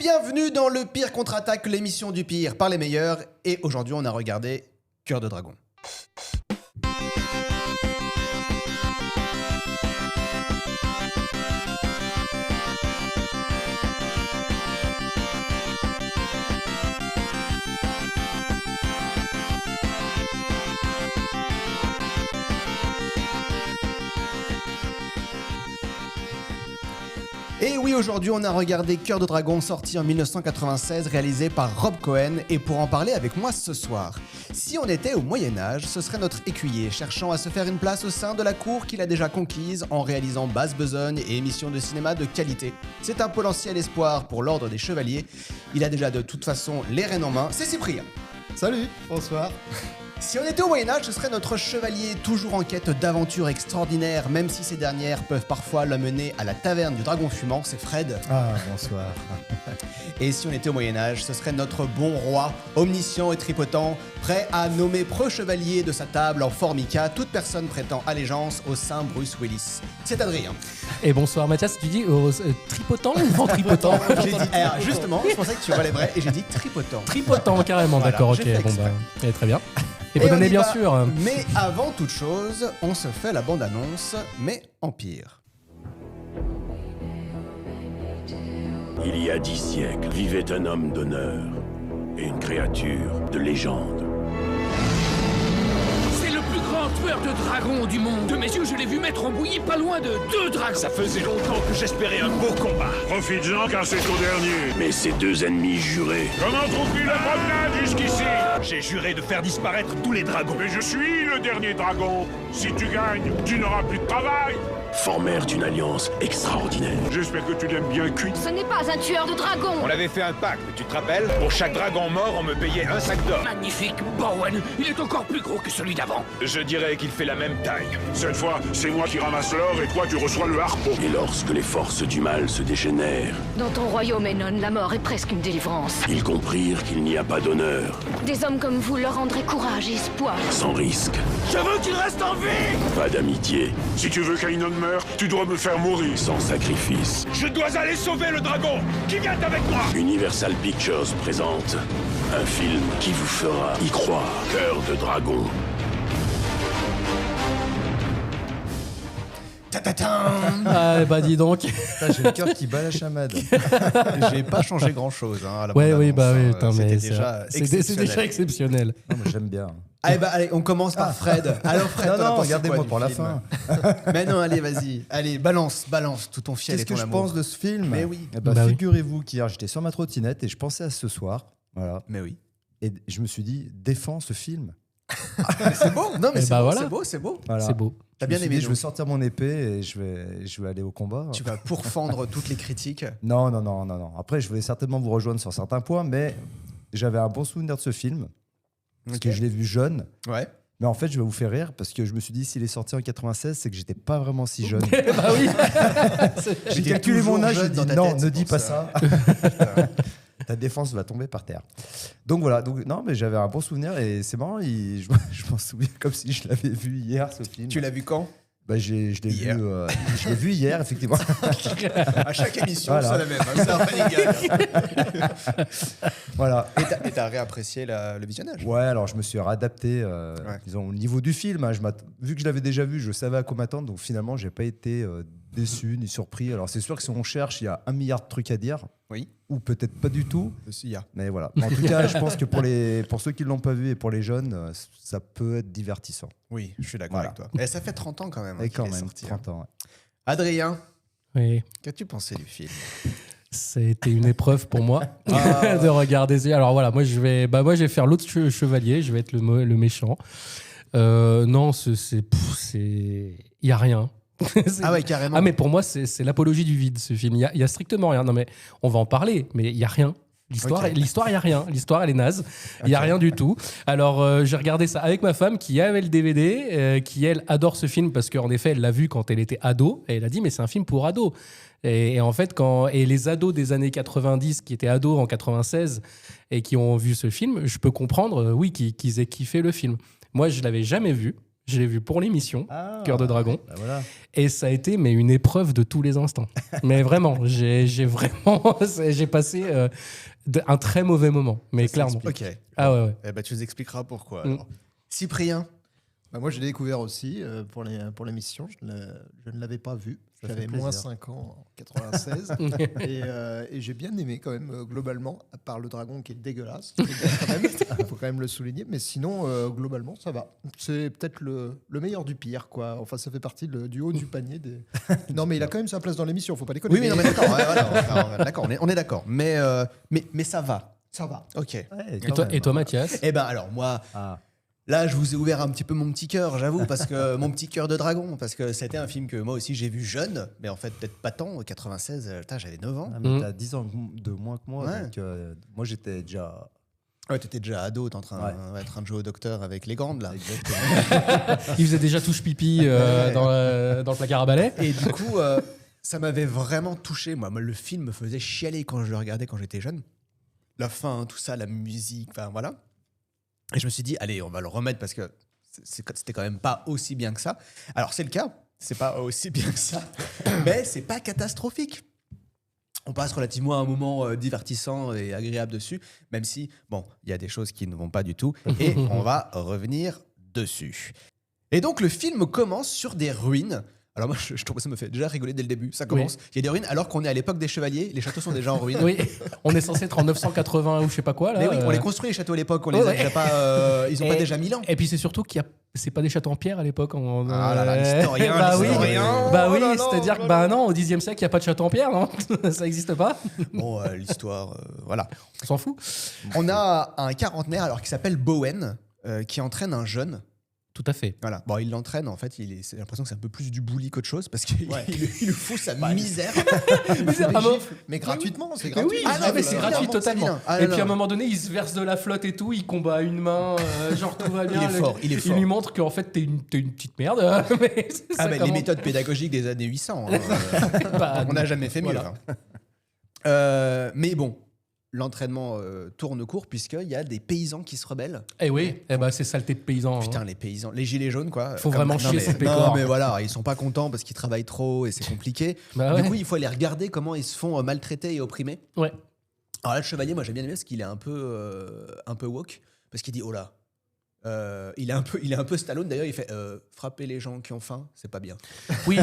Bienvenue dans le Pire contre-attaque, l'émission du pire par les meilleurs. Et aujourd'hui, on a regardé Cœur de Dragon. Et oui, aujourd'hui, on a regardé Cœur de Dragon, sorti en 1996, réalisé par Rob Cohen. Et pour en parler avec moi ce soir, si on était au Moyen-Âge, ce serait notre écuyer, cherchant à se faire une place au sein de la cour qu'il a déjà conquise en réalisant basse besogne et émissions de cinéma de qualité. C'est un potentiel espoir pour l'ordre des chevaliers. Il a déjà de toute façon les rênes en main, c'est Cyprien. Salut, bonsoir. Si on était au Moyen-Âge, ce serait notre chevalier toujours en quête d'aventures extraordinaires, même si ces dernières peuvent parfois l'amener à la taverne du dragon fumant, c'est Fred. Ah, bonsoir. Et si on était au Moyen-Âge, ce serait notre bon roi, omniscient et tripotent, prêt à nommer pro-chevalier de sa table en formica toute personne prêtant allégeance au saint Bruce Willis. C'est Adrien. Et bonsoir Mathias, tu dis tripotant ou ventripotent? J'ai dit, justement, je pensais que tu relèverais et j'ai dit tripotent. Tripotant carrément, Voilà, d'accord, ok, j'ai fait bon exprès. bah, très bien. Et bonne on année y bien va. sûr. Mais avant toute chose, on se fait la bande-annonce, mais en pire. Il y a 10 siècles, vivait un homme d'honneur et une créature de légende. C'est le plus grand tueur de dragons du monde. De mes yeux, je l'ai vu mettre en bouillie pas loin de 2 dragons. Ça faisait longtemps que j'espérais un beau combat. Profites-en car c'est ton dernier. Mais ses 2 ennemis jurés Comment trouves-tu la promenade jusqu'ici? J'ai juré de faire disparaître tous les dragons. Mais je suis le dernier dragon. Si tu gagnes, tu n'auras plus de travail. formèrent une alliance extraordinaire. J'espère que tu l'aimes bien cuit. Ce n'est pas un tueur de dragons. On avait fait un pacte, tu te rappelles? Pour chaque dragon mort, on me payait un sac d'or. Magnifique, Bowen. Il est encore plus gros que celui d'avant. Je dirais qu'il fait la même taille. Cette fois, c'est moi qui ramasse l'or et toi tu reçois le harpon. Et lorsque les forces du mal se déchaînèrent, Dans ton royaume, Enon, la mort est presque une délivrance. ils comprirent qu'il n'y a pas d'honneur Des hommes comme vous leur rendraient courage et espoir. sans risque, Je veux qu'il reste en vie! pas d'amitié Si tu veux qu'Ainon meure, tu dois me faire mourir. sans sacrifice. Je dois aller sauver le dragon! Qui vient avec moi? Universal Pictures présente un film qui vous fera y croire. Cœur de Dragon. Ah bah dis donc. Putain, j'ai le cœur qui bat la chamade. J'ai pas changé grand-chose à la Ouais, bande-annonce, oui, bah oui, hein. putain, C'était mais déjà c'est exceptionnel. déjà exceptionnel. Non, mais j'aime bien. Allez, bah, allez, on commence par Fred. Alors Fred, Non, t'en as non, pensé regardez-moi quoi du pour la film fin. Mais non, allez, vas-y. Allez, balance tout ton fiel Qu'est-ce et ton que je amour. pense de ce film? Mais oui. Eh ben, Bah oui. figurez-vous qu'hier, j'étais sur ma trottinette et je pensais à ce soir. Voilà. Mais oui. Et je me suis dit, défends ce film. C'est beau. Non, mais Et c'est bah beau, voilà. c'est beau, c'est beau. Voilà. C'est beau. T'as Je me bien suis aimé. dit, je vais donc. sortir mon épée et je vais aller au combat. Tu vas pourfendre toutes les critiques. Non. Après, je voulais certainement vous rejoindre sur certains points, mais j'avais un bon souvenir de ce film. Parce Ok. que je l'ai vu jeune. Ouais. Mais en fait, je vais vous faire rire parce que je me suis dit, s'il est sorti en 96, c'est que j'étais pas vraiment si jeune. Bah oui. J'ai J'étais calculé mon toujours âge, j'ai jeune dit dans ta non, tête, ne c'est dis pour pas ça. ça. Ta défense va tomber par terre. Donc voilà, non, mais j'avais un bon souvenir et c'est marrant, je m'en souviens comme si je l'avais vu hier, ce film. Tu l'as vu quand? Bah, je l'ai Hier. je l'ai vu hier, effectivement. À chaque émission, Voilà. c'est la même. hein, C'est un running gag. Voilà. Et t'as réapprécié le visionnage? Ouais, alors je me suis réadapté, Ouais. disons, au niveau du film. Hein, vu que je l'avais déjà vu, je savais à quoi m'attendre, donc finalement, j'ai pas été déçu ni surpris. Alors c'est sûr que si on cherche, il y a 1 milliard de trucs à dire, Oui. ou peut-être pas du tout. Il y a. Mais voilà. En tout cas, je pense que pour ceux qui ne l'ont pas vu et pour les jeunes, ça peut être divertissant. Oui, je suis d'accord Voilà. avec toi. Et ça fait 30 ans quand même. hein, Et qu'il quand est même, sorti, hein. 30 ans. Ouais. Adrien, Oui. qu'as-tu pensé du film? C'était une épreuve pour moi de regarder. Alors voilà, moi je vais faire l'autre chevalier, je vais être le méchant. Non, il y a rien. Ah ouais, carrément. Ah mais pour moi c'est l'apologie du vide ce film. Il y a strictement rien. Non mais on va en parler, mais il y a rien. L'histoire, Ok. il y a rien. L'histoire, elle est naze. Il y a rien du tout. Alors, j'ai regardé ça avec ma femme qui avait le DVD, qui elle adore ce film parce qu'en effet, elle l'a vu quand elle était ado et elle a dit mais c'est un film pour ados. Et en fait, et les ados des années 90 qui étaient ados en 96 et qui ont vu ce film, je peux comprendre, oui, qu'ils aient kiffé le film. Moi, je l'avais jamais vu. Je l'ai vu pour l'émission, Cœur de Dragon. Bah voilà. Et ça a été une épreuve de tous les instants. Mais vraiment, j'ai passé un très mauvais moment. Mais clairement. Ok. Ah ouais. Eh ben, tu nous expliqueras pourquoi. Mm. alors. Cyprien. Bah, moi, je l'ai découvert aussi pour l'émission. Je ne l'avais pas vu. Ça J'avais fait moins plaisir. 5 ans en 96. et j'ai bien aimé quand même, globalement, à part le dragon qui est dégueulasse. Il faut quand même le souligner. Mais sinon, globalement, ça va. C'est peut-être le meilleur du pire, quoi. Enfin, ça fait partie du haut du panier. Non, mais il a quand même sa place dans l'émission. Faut pas déconner. Oui, mais non, mais d'accord. Ouais, voilà, d'accord, on est d'accord. Mais ça va. Ça va. Ok. Ouais, Et toi, Mathias? Eh ben alors moi, Ah. là je vous ai ouvert un petit peu mon petit cœur, j'avoue, parce que mon petit cœur de dragon, parce que c'était un film que moi aussi j'ai vu jeune, mais en fait peut-être pas tant. 96, putain, j'avais 9 ans. Ah, mais t'as 10 ans de moins que moi. Ouais. Donc, moi, j'étais déjà. Ouais, t'étais déjà ado, t'es en train de jouer au docteur avec les grandes là. Il faisait déjà touche pipi dans le placard à balai. Et du coup, ça m'avait vraiment touché. Moi, le film me faisait chialer quand je le regardais quand j'étais jeune. La fin, tout ça, la musique, enfin voilà. Et je me suis dit, allez, on va le remettre parce que c'était quand même pas aussi bien que ça. Alors c'est le cas, c'est pas aussi bien que ça, mais c'est pas catastrophique. On passe relativement un moment divertissant et agréable dessus, même si, bon, il y a des choses qui ne vont pas du tout, et on va revenir dessus. Et donc le film commence sur des ruines. Alors moi, je trouve que ça me fait déjà rigoler dès le début. Ça commence, il y a des ruines alors qu'on est à l'époque des chevaliers, les châteaux sont déjà en ruine. Oui, on est censé être en 980 ou je sais pas quoi là. Mais oui, on les construit les châteaux à l'époque, on les a déjà pas, ils ont pas déjà 1000 ans. Et puis c'est surtout c'est pas des châteaux en pierre à l'époque. Ah là là, l'historien, bah oui, l'historien. bah oui, Oh là là, c'est-à-dire oh que là là. non, au 10e siècle, il y a pas de château en pierre, non ça n'existe pas. Bon, l'histoire, voilà. On s'en fout. On a un quarantenaire alors qui s'appelle Bowen, qui entraîne un jeune. Tout à fait. Voilà. Bon, il l'entraîne, en fait, j'ai l'impression que c'est un peu plus du bully qu'autre chose parce qu'il il lui fout sa misère. Mais gratuitement, c'est Mais gratuit. oui, Ah non, mais c'est gratuit vilain, totalement. c'est vilain. Ah, et non, puis à un non. moment donné, il se verse de la flotte et tout, il combat à une main, genre tout va bien. Il est fort, il est fort. lui montre qu'en fait t'es une petite merde. Mais c'est ça, Ah, mais les comment- méthodes pédagogiques des années 800, hein, Bah, on n'a jamais fait mieux. voilà. Mais bon, l'entraînement tourne court puisqu'il y a des paysans qui se rebellent. Eh oui, c'est saleté de paysan. Putain, les paysans, les gilets jaunes, quoi. Faut vraiment chier mais, ces non, pécores. mais voilà, ils sont pas contents parce qu'ils travaillent trop et c'est compliqué. Bah Du ouais. coup, il faut aller regarder comment ils se font maltraiter et opprimer. Ouais. Alors là, le chevalier, moi j'ai bien aimé parce qu'il est un peu woke, parce qu'il dit oh là, il est un peu Stallone d'ailleurs. Il fait frapper les gens qui ont faim, c'est pas bien. Oui,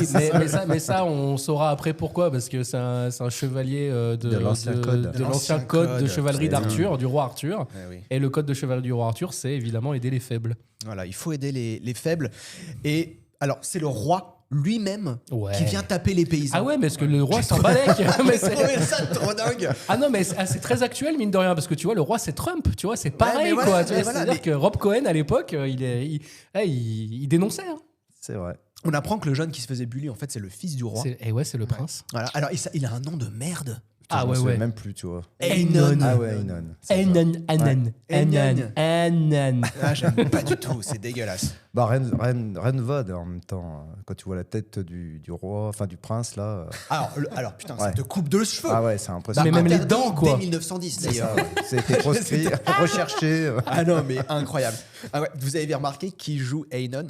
mais ça, on saura après pourquoi, parce que c'est un chevalier De l'ancien code. de l'ancien code de chevalerie C'est d'Arthur, du roi Arthur. Oui. Et le code de chevalerie du roi Arthur, c'est évidemment aider les faibles. Voilà, il faut aider les faibles. Et alors, c'est le roi lui-même Ouais. qui vient taper les paysans. Ah ouais, mais est-ce que le roi s'en balèque Mais J'ai c'est- trouvé ça trop dingue. Ah non, mais c'est très actuel, mine de rien, parce que tu vois, le roi, c'est Trump, tu vois, c'est pareil, mais voilà, quoi. mais Tu vois, voilà, c'est-à-dire mais- que Rob Cohen, à l'époque, il dénonçait. Hein. C'est vrai. On apprend que le jeune qui se faisait bully, en fait, c'est le fils du roi. Et ouais, c'est le prince. Voilà. Alors, il a un nom de merde. Putain, Ah je m'en ouais, souviens ouais. même plus, tu vois. Ainon. Ah ouais, Ainon. Anan. Ah, j'aime pas du tout, c'est dégueulasse. Bah, Renvod, en même temps, quand tu vois la tête du roi, enfin du prince, là. Alors putain, ça Ouais. te coupe de cheveux. Ah ouais, c'est impressionnant. Mais même les Interdit dents, quoi. Dès 1910, d'ailleurs. C'était proscrit, recherché. Ah non, mais incroyable. Ah ouais, vous avez remarqué qui joue Ainon?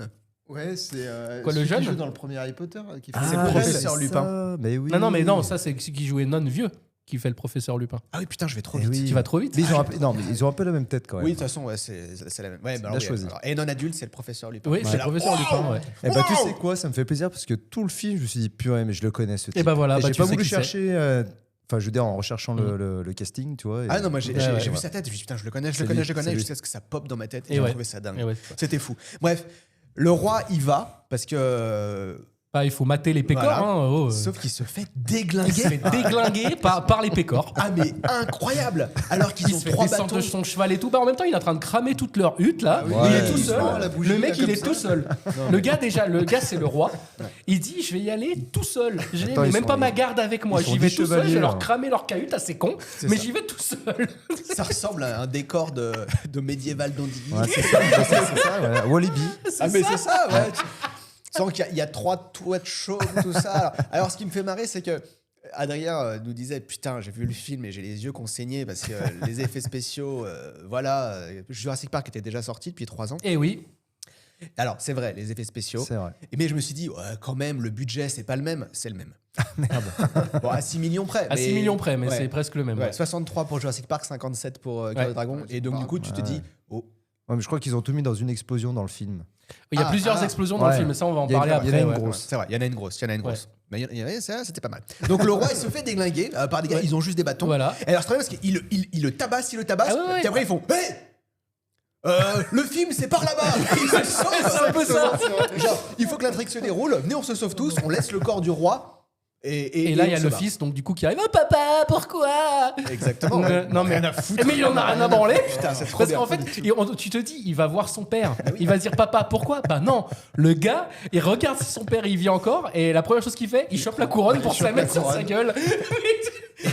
Ouais, c'est. Quoi, le celui qui jeune joue dans le premier Harry Potter qui fait c'est le professeur Lupin. Mais oui. Non, ça, c'est qui jouait non vieux qui fait le professeur Lupin. Ah oui, putain, je vais trop Eh vite. oui. Qui va trop vite. Mais ils ont un peu la même tête quand même. Oui, de toute façon, ouais, c'est la même. Ouais, bah, bien alors, oui, choisi. alors, Ainon adulte, c'est le professeur Lupin. Oui, c'est le professeur Lupin, ouais. Et bah, tu sais quoi, ça me fait plaisir parce que tout le film, je me suis dit, purée, mais je le connais ce type. Et bah voilà, bah, j'ai tu pas sais voulu qui c'est. chercher. Enfin, je veux dire, en recherchant le casting, tu vois. et- Ah non, moi j'ai Ouais, vu ouais. sa tête, je me suis dit putain, je le connais, C'est lui, jusqu'à ce que ça pop dans ma tête et Et j'ai ouais. trouvé ça dingue. Et ouais. C'était fou. Bref, le roi y va parce que. Bah, il faut mater les pécores. Voilà. Hein, oh. Sauf qu'il se fait Il déglinguer. se fait déglinguer par les pécores. Ah mais incroyable. Alors qu'ils Il ont se fait 3 descendre bateaux. de son cheval et tout. Bah, en même temps, il est en train de cramer toute leur hutte là. oui. Il est Ouais, tout il seul. prend la bougie, Le mec, là, il comme est ça. tout seul. Le gars, c'est le roi. Il dit, je vais y aller tout seul. J'ai Attends, ils même sont- pas ma garde avec moi. ils sont J'y vais 10 tout seul. Je vais chevaliers, leur hein. cramer leur cahute, assez con. C'est Mais ça. j'y vais tout seul. Ça ressemble à un décor de médiéval d'Andilly. Ouais, c'est ça, c'est ça, ouais. Walibi. Ah mais c'est ça, ouais. Sans qu'il y a 3 toilettes chaudes, tout ça. Alors, ce qui me fait marrer, c'est que Adrien nous disait putain, j'ai vu le film et j'ai les yeux qui ont saigné parce que les effets spéciaux, voilà, Jurassic Park était déjà sorti depuis 3 ans. Et oui. Alors, c'est vrai, les effets spéciaux. C'est vrai. Mais je me suis dit, ouais, quand même, le budget, c'est pas le même. C'est le même. Bon, à 6 millions près. À 6 millions près, mais ouais. c'est presque le même. Ouais, ouais. 63 pour Jurassic Park, 57 pour Cœur de Dragon. Et donc, du coup, tu te dis, oh, Ouais, mais je crois qu'ils ont tout mis dans une explosion dans le film. Il y a plusieurs explosions dans le Ouais. film, ça on va en Il y a parler une- après. il y en a une ouais. grosse. c'est vrai, il y en a une grosse. Mais ça, c'était pas mal. Donc, le roi, il se fait déglinguer par des gars, ils ont juste des bâtons. Voilà. Et alors, c'est très bien parce qu'il le tabasse, Ah ouais, puis après, ils font, hey le film, c'est par là-bas. Ils se sauvent. C'est un peu ça. Genre, il faut que l'intrigue se déroule. Venez, on se sauve tous. On laisse le corps du roi. Et là, il y a on se le barre. fils donc du coup qui arrive. Oh papa, pourquoi Exactement. Non mais mais il en a rien à branler. Putain, c'est trop Parce bien. qu'en fait, tu te dis, il va voir son père. Il va se dire papa, pourquoi Bah non, le gars, il regarde si son père il vit encore et la première chose qu'il fait, il chope la couronne pour se la mettre sur sa gueule.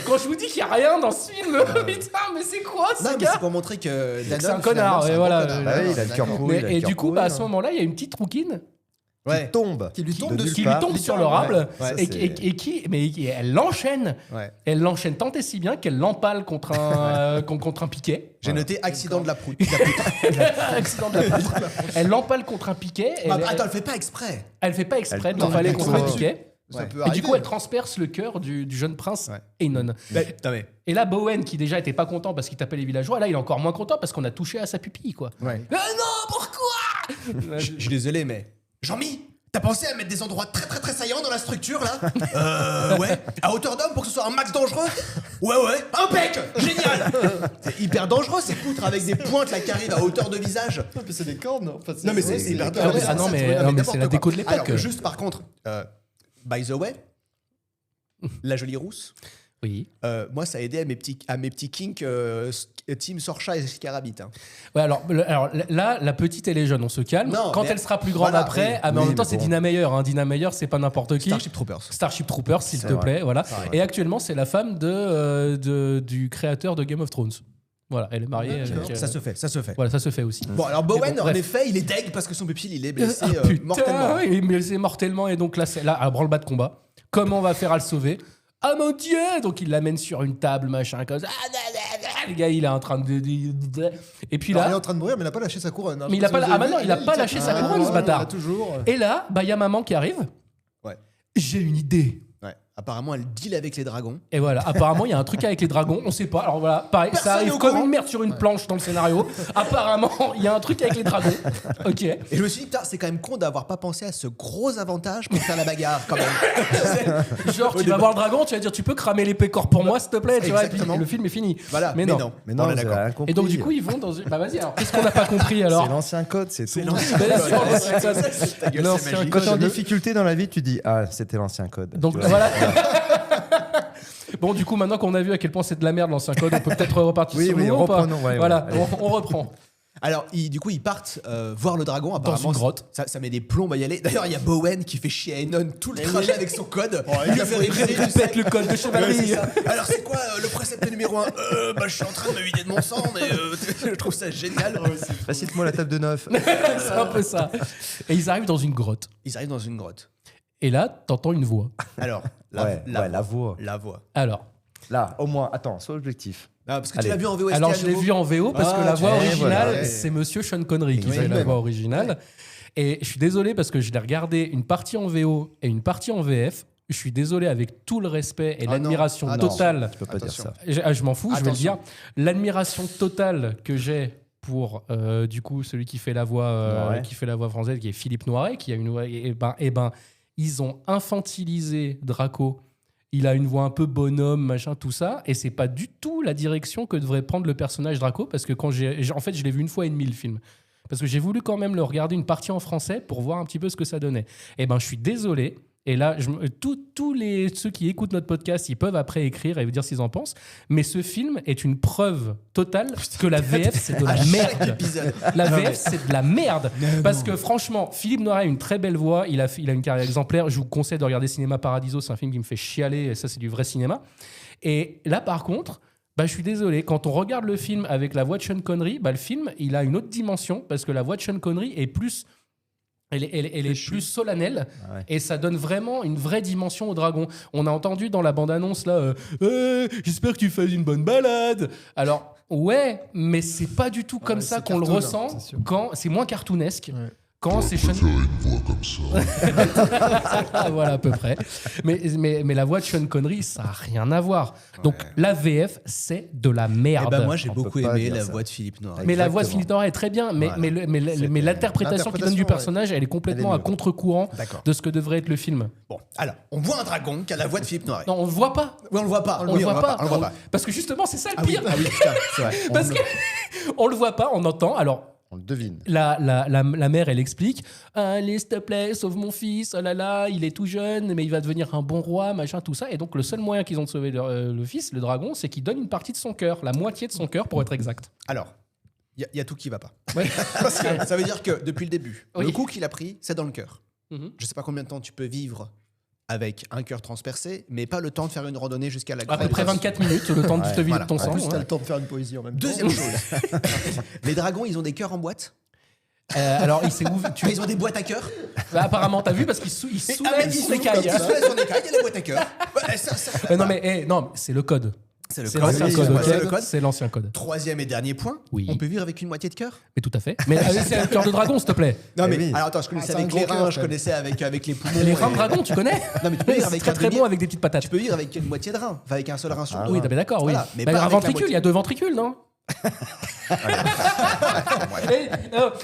Quand je vous dis qu'il n'y a rien dans ce film, putain, mais c'est quoi ce Non, mais gars c'est pour montrer que Danon, C'est un connard, finalement, c'est et un voilà. bon connard. Bah oui, il a le cœur D'accord. pourri. Et du coup, bah, à ce moment-là, il y a une petite rouquine Ouais. Qui lui tombe de dessus. qui lui tombe sur le rable Ouais, et qui elle l'enchaîne. Ouais. Elle l'enchaîne tant et si bien qu'elle l'empale contre un piquet. J'ai noté accident de la proue. Accident de la poutre. Elle l'empale contre un piquet. Attends, elle fait pas exprès. Elle fait pas exprès Elle de l'empaler tombe contre un dessus. piquet. Ça Ouais. peut Et du arriver. coup, elle transperce le cœur du jeune prince Ouais. Aenon. Putain, mais. Et là, Bowen, qui déjà était pas content parce qu'il tapait les villageois, là, il est encore moins content parce qu'on a touché à sa pupille, quoi. Ouais. Non, pourquoi Je suis désolé, mais. Jean-Mi, t'as pensé à mettre des endroits très très très saillants dans la structure là Ouais. À hauteur d'homme pour que ce soit un max dangereux Ouais. Impec. Génial. C'est hyper dangereux ces poutres avec des pointes là qui arrivent à hauteur de visage. Non, mais c'est des cornes. Enfin, Non mais c'est hyper Ah ouais, ah non, mais c'est la déco de l'époque. Alors, juste par contre, by the way, la jolie rousse, Oui. moi ça a aidé à mes petits kinks Team Sorcha et Scarabit. Hein. Ouais, alors là, la petite, elle est jeune, on se calme. Non, Quand mais- elle sera plus grande voilà, après, oui. mais en Oui, même temps, mais c'est bon. Dina Meyer. Hein. Dina Meyer, c'est pas n'importe qui. Starship Troopers. Starship Troopers, s'il C'est te vrai. plaît. Voilà. C'est vrai. Et actuellement, c'est la femme du créateur de Game of Thrones. Voilà, elle est mariée avec. Ça se fait. Voilà, ça se fait aussi. Bon, alors Bowen, Mais bon, en bref. effet, il est deg parce que son pupille, il est blessé Ah, putain, mortellement. il est blessé mortellement et donc là, c'est là, à branle-bas de combat. Comment on va faire à le sauver Ah mon Dieu Donc il l'amène sur une table, machin, comme ça. Le gars, il est en train de... Et puis Il est là... en train de mourir, mais il n'a pas lâché sa couronne. hein. Mais Je il a sais pas pas- si vous ah avez bah non, vu, il a pas lâché sa couronne, ce bâtard. Il a toujours. Et là, bah, il y a maman qui arrive. Ouais. J'ai une idée. Ouais. Apparemment, elle deal avec les dragons. Et voilà, apparemment, il y a un truc avec les dragons, on sait pas. Alors voilà, pareil, Personne ça n'est arrive au comme courant. une merde sur une planche dans le scénario. Apparemment, il y a un truc avec les dragons. Ok. Et je me suis dit, putain, c'est quand même con d'avoir pas pensé à ce gros avantage pour faire la bagarre, quand même. Genre, tu vas voir le dragon, tu vas dire, tu peux cramer l'épée corps pour moi, s'il te plaît, tu vois, et puis Exactement. le film est fini. Voilà, mais non. Mais non, on est vous avez d'accord. rien compris. Et donc, du coup, ils vont dans une. Bah, vas-y, alors, qu'est-ce qu'on n'a pas compris alors c'est l'ancien code, c'est tout. l'ancien Bien sûr, code. l'ancien code. Ta gueule, L'ancien c'est magique. Quand t'es en code. difficulté dans la vie, tu dis ah c'était l'ancien code. Donc Tu vois. voilà. Bon, du coup, maintenant qu'on a vu à quel point c'est de la merde l'ancien code, on peut peut-être repartir Oui, sur oui, le nouveau ou pas reprenons, ouais, Voilà, ouais, allez. on reprend. Alors, du coup, ils partent voir le dragon. Apparemment, une grotte. Ça met des plombs à y aller. D'ailleurs, il y a Bowen qui fait chier à Enon tout le trajet avec son code. Il lui fait répéter, tu sais. Répète le code de Ouais, chevalerie. c'est ça. Alors, c'est quoi le précepte numéro 1 Bah, je suis en train de me vider de mon sang, mais je trouve ça génial. Cite-moi la table de 9. C'est un peu ça. Et ils arrivent dans une grotte. Ils arrivent dans une grotte. Et là, t'entends une voix. Alors, La voix. La voix. Alors, Là, au moins, attends, sois objectif. Ah, parce que Allez. tu l'as vu en VOST. alors à je l'ai nouveau. vu en VO parce que la voix tu- originale, voilà. c'est Monsieur Sean Connery qui Oui, fait la même. voix originale. Et je suis désolé parce que je l'ai regardé une partie en VO et une partie en VF. Je suis désolé avec tout le respect et Ah non. l'admiration Ah non. totale. Tu peux pas Attention. dire ça. Je m'en fous, je vais le Attention. dire. L'admiration totale que j'ai pour du coup celui qui fait la voix française, qui est Philippe Noiret, qui a une voix. Et ben, ils ont infantilisé Draco. Il a une voix un peu bonhomme, machin, tout ça, et c'est pas du tout la direction que devrait prendre le personnage Draco, parce que quand en fait, je l'ai vu une fois et demie le film, parce que j'ai voulu quand même le regarder une partie en français pour voir un petit peu ce que ça donnait. Et ben, je suis désolé. Et là, tous ceux qui écoutent notre podcast, ils peuvent après écrire et vous dire ce qu'ils en pensent. Mais ce film est une preuve totale que la VF, c'est de la Chaque merde. épisode. La VF, c'est de la merde. Parce que franchement, Philippe Noiret a une très belle voix. Il a une carrière exemplaire. Je vous conseille de regarder Cinéma Paradiso. C'est un film qui me fait chialer. Et ça, c'est du vrai cinéma. Et là, par contre, bah, je suis désolé. Quand on regarde le film avec la voix de Sean Connery, bah, le film, il a une autre dimension. Parce que la voix de Sean Connery est plus... Elle est plus solennelle et ça donne vraiment une vraie dimension au dragon. On a entendu dans la bande-annonce là, j'espère que tu fais une bonne balade. Alors ouais, mais c'est pas du tout comme ça qu'on le cartoon, ressent c'est sûr. quand c'est moins cartoonesque. Ouais. quand c'est Sean... une voix comme ça. Voilà, à peu près. Mais la voix de Sean Connery, ça n'a rien à voir. Donc, la VF, c'est de la merde. Eh ben, moi, j'ai On beaucoup peut pas aimé dire la ça. voix de Philippe Noiret. Mais la voix de Exactement. Philippe Noiret est très bien, mais l'interprétation qu'il donne du personnage, elle est complètement Elle est à nulle. contre-courant D'accord. de ce que devrait être le film. Bon, alors, on voit un dragon qui a la voix de Philippe Noiret. Non, on le voit pas. Oui, on le voit pas. On le voit pas. On le voit pas. Parce que justement, c'est ça le Ah oui, pire. putain, c'est vrai. Parce que on le voit pas, on entend. Alors, On le devine. la mère, elle explique allez, s'il te plaît, sauve mon fils. Oh là là, il est tout jeune, mais il va devenir un bon roi, machin, tout ça. Et donc, le seul moyen qu'ils ont de sauver le fils, le dragon, c'est qu'il donne une partie de son cœur, la moitié de son cœur, pour être exact. Alors, il y a tout qui va pas. Ouais. Parce que ça veut dire que depuis le début, Oui. le coup qu'il a pris, c'est dans le cœur. Mhm. Je sais pas combien de temps tu peux vivre avec un cœur transpercé, mais pas le temps de faire une randonnée jusqu'à la À peu près 24 minutes, le temps de te vider voilà. ton En sang. plus, t'as ouais. le temps de faire une poésie en même temps. Deuxième chose, les dragons, ils ont des cœurs en boîte. Alors, il s'est ouvert. Ils ont des boîtes à cœurs. Bah, apparemment, t'as vu parce qu'il Mais soulève ils son écaille. Ils soulèvent son écaille, il y a la boîte à cœurs. Ouais, ça, Non, c'est le code. c'est le C'est code. l'ancien Oui, code, ouais, ok c'est le code. C'est l'ancien code. Troisième et dernier point, Oui. on peut vivre avec une moitié de cœur. Mais tout à fait. Mais c'est un cœur de dragon, s'il te plaît. Non Eh mais oui. alors attends, je connaissais c'est avec un les gros reins, cœur, je quand même. connaissais avec les poumons. Les reins et- de dragon, tu connais Non mais tu peux vivre C'est avec très un très demi- bon avec des petites patates. Tu peux vivre avec une moitié de rein, enfin avec un seul rein sur le Oui, dos. d'accord, oui. Voilà, mais Bah, pas un avec la ventricule, moitié. il y a 2 ventricules, non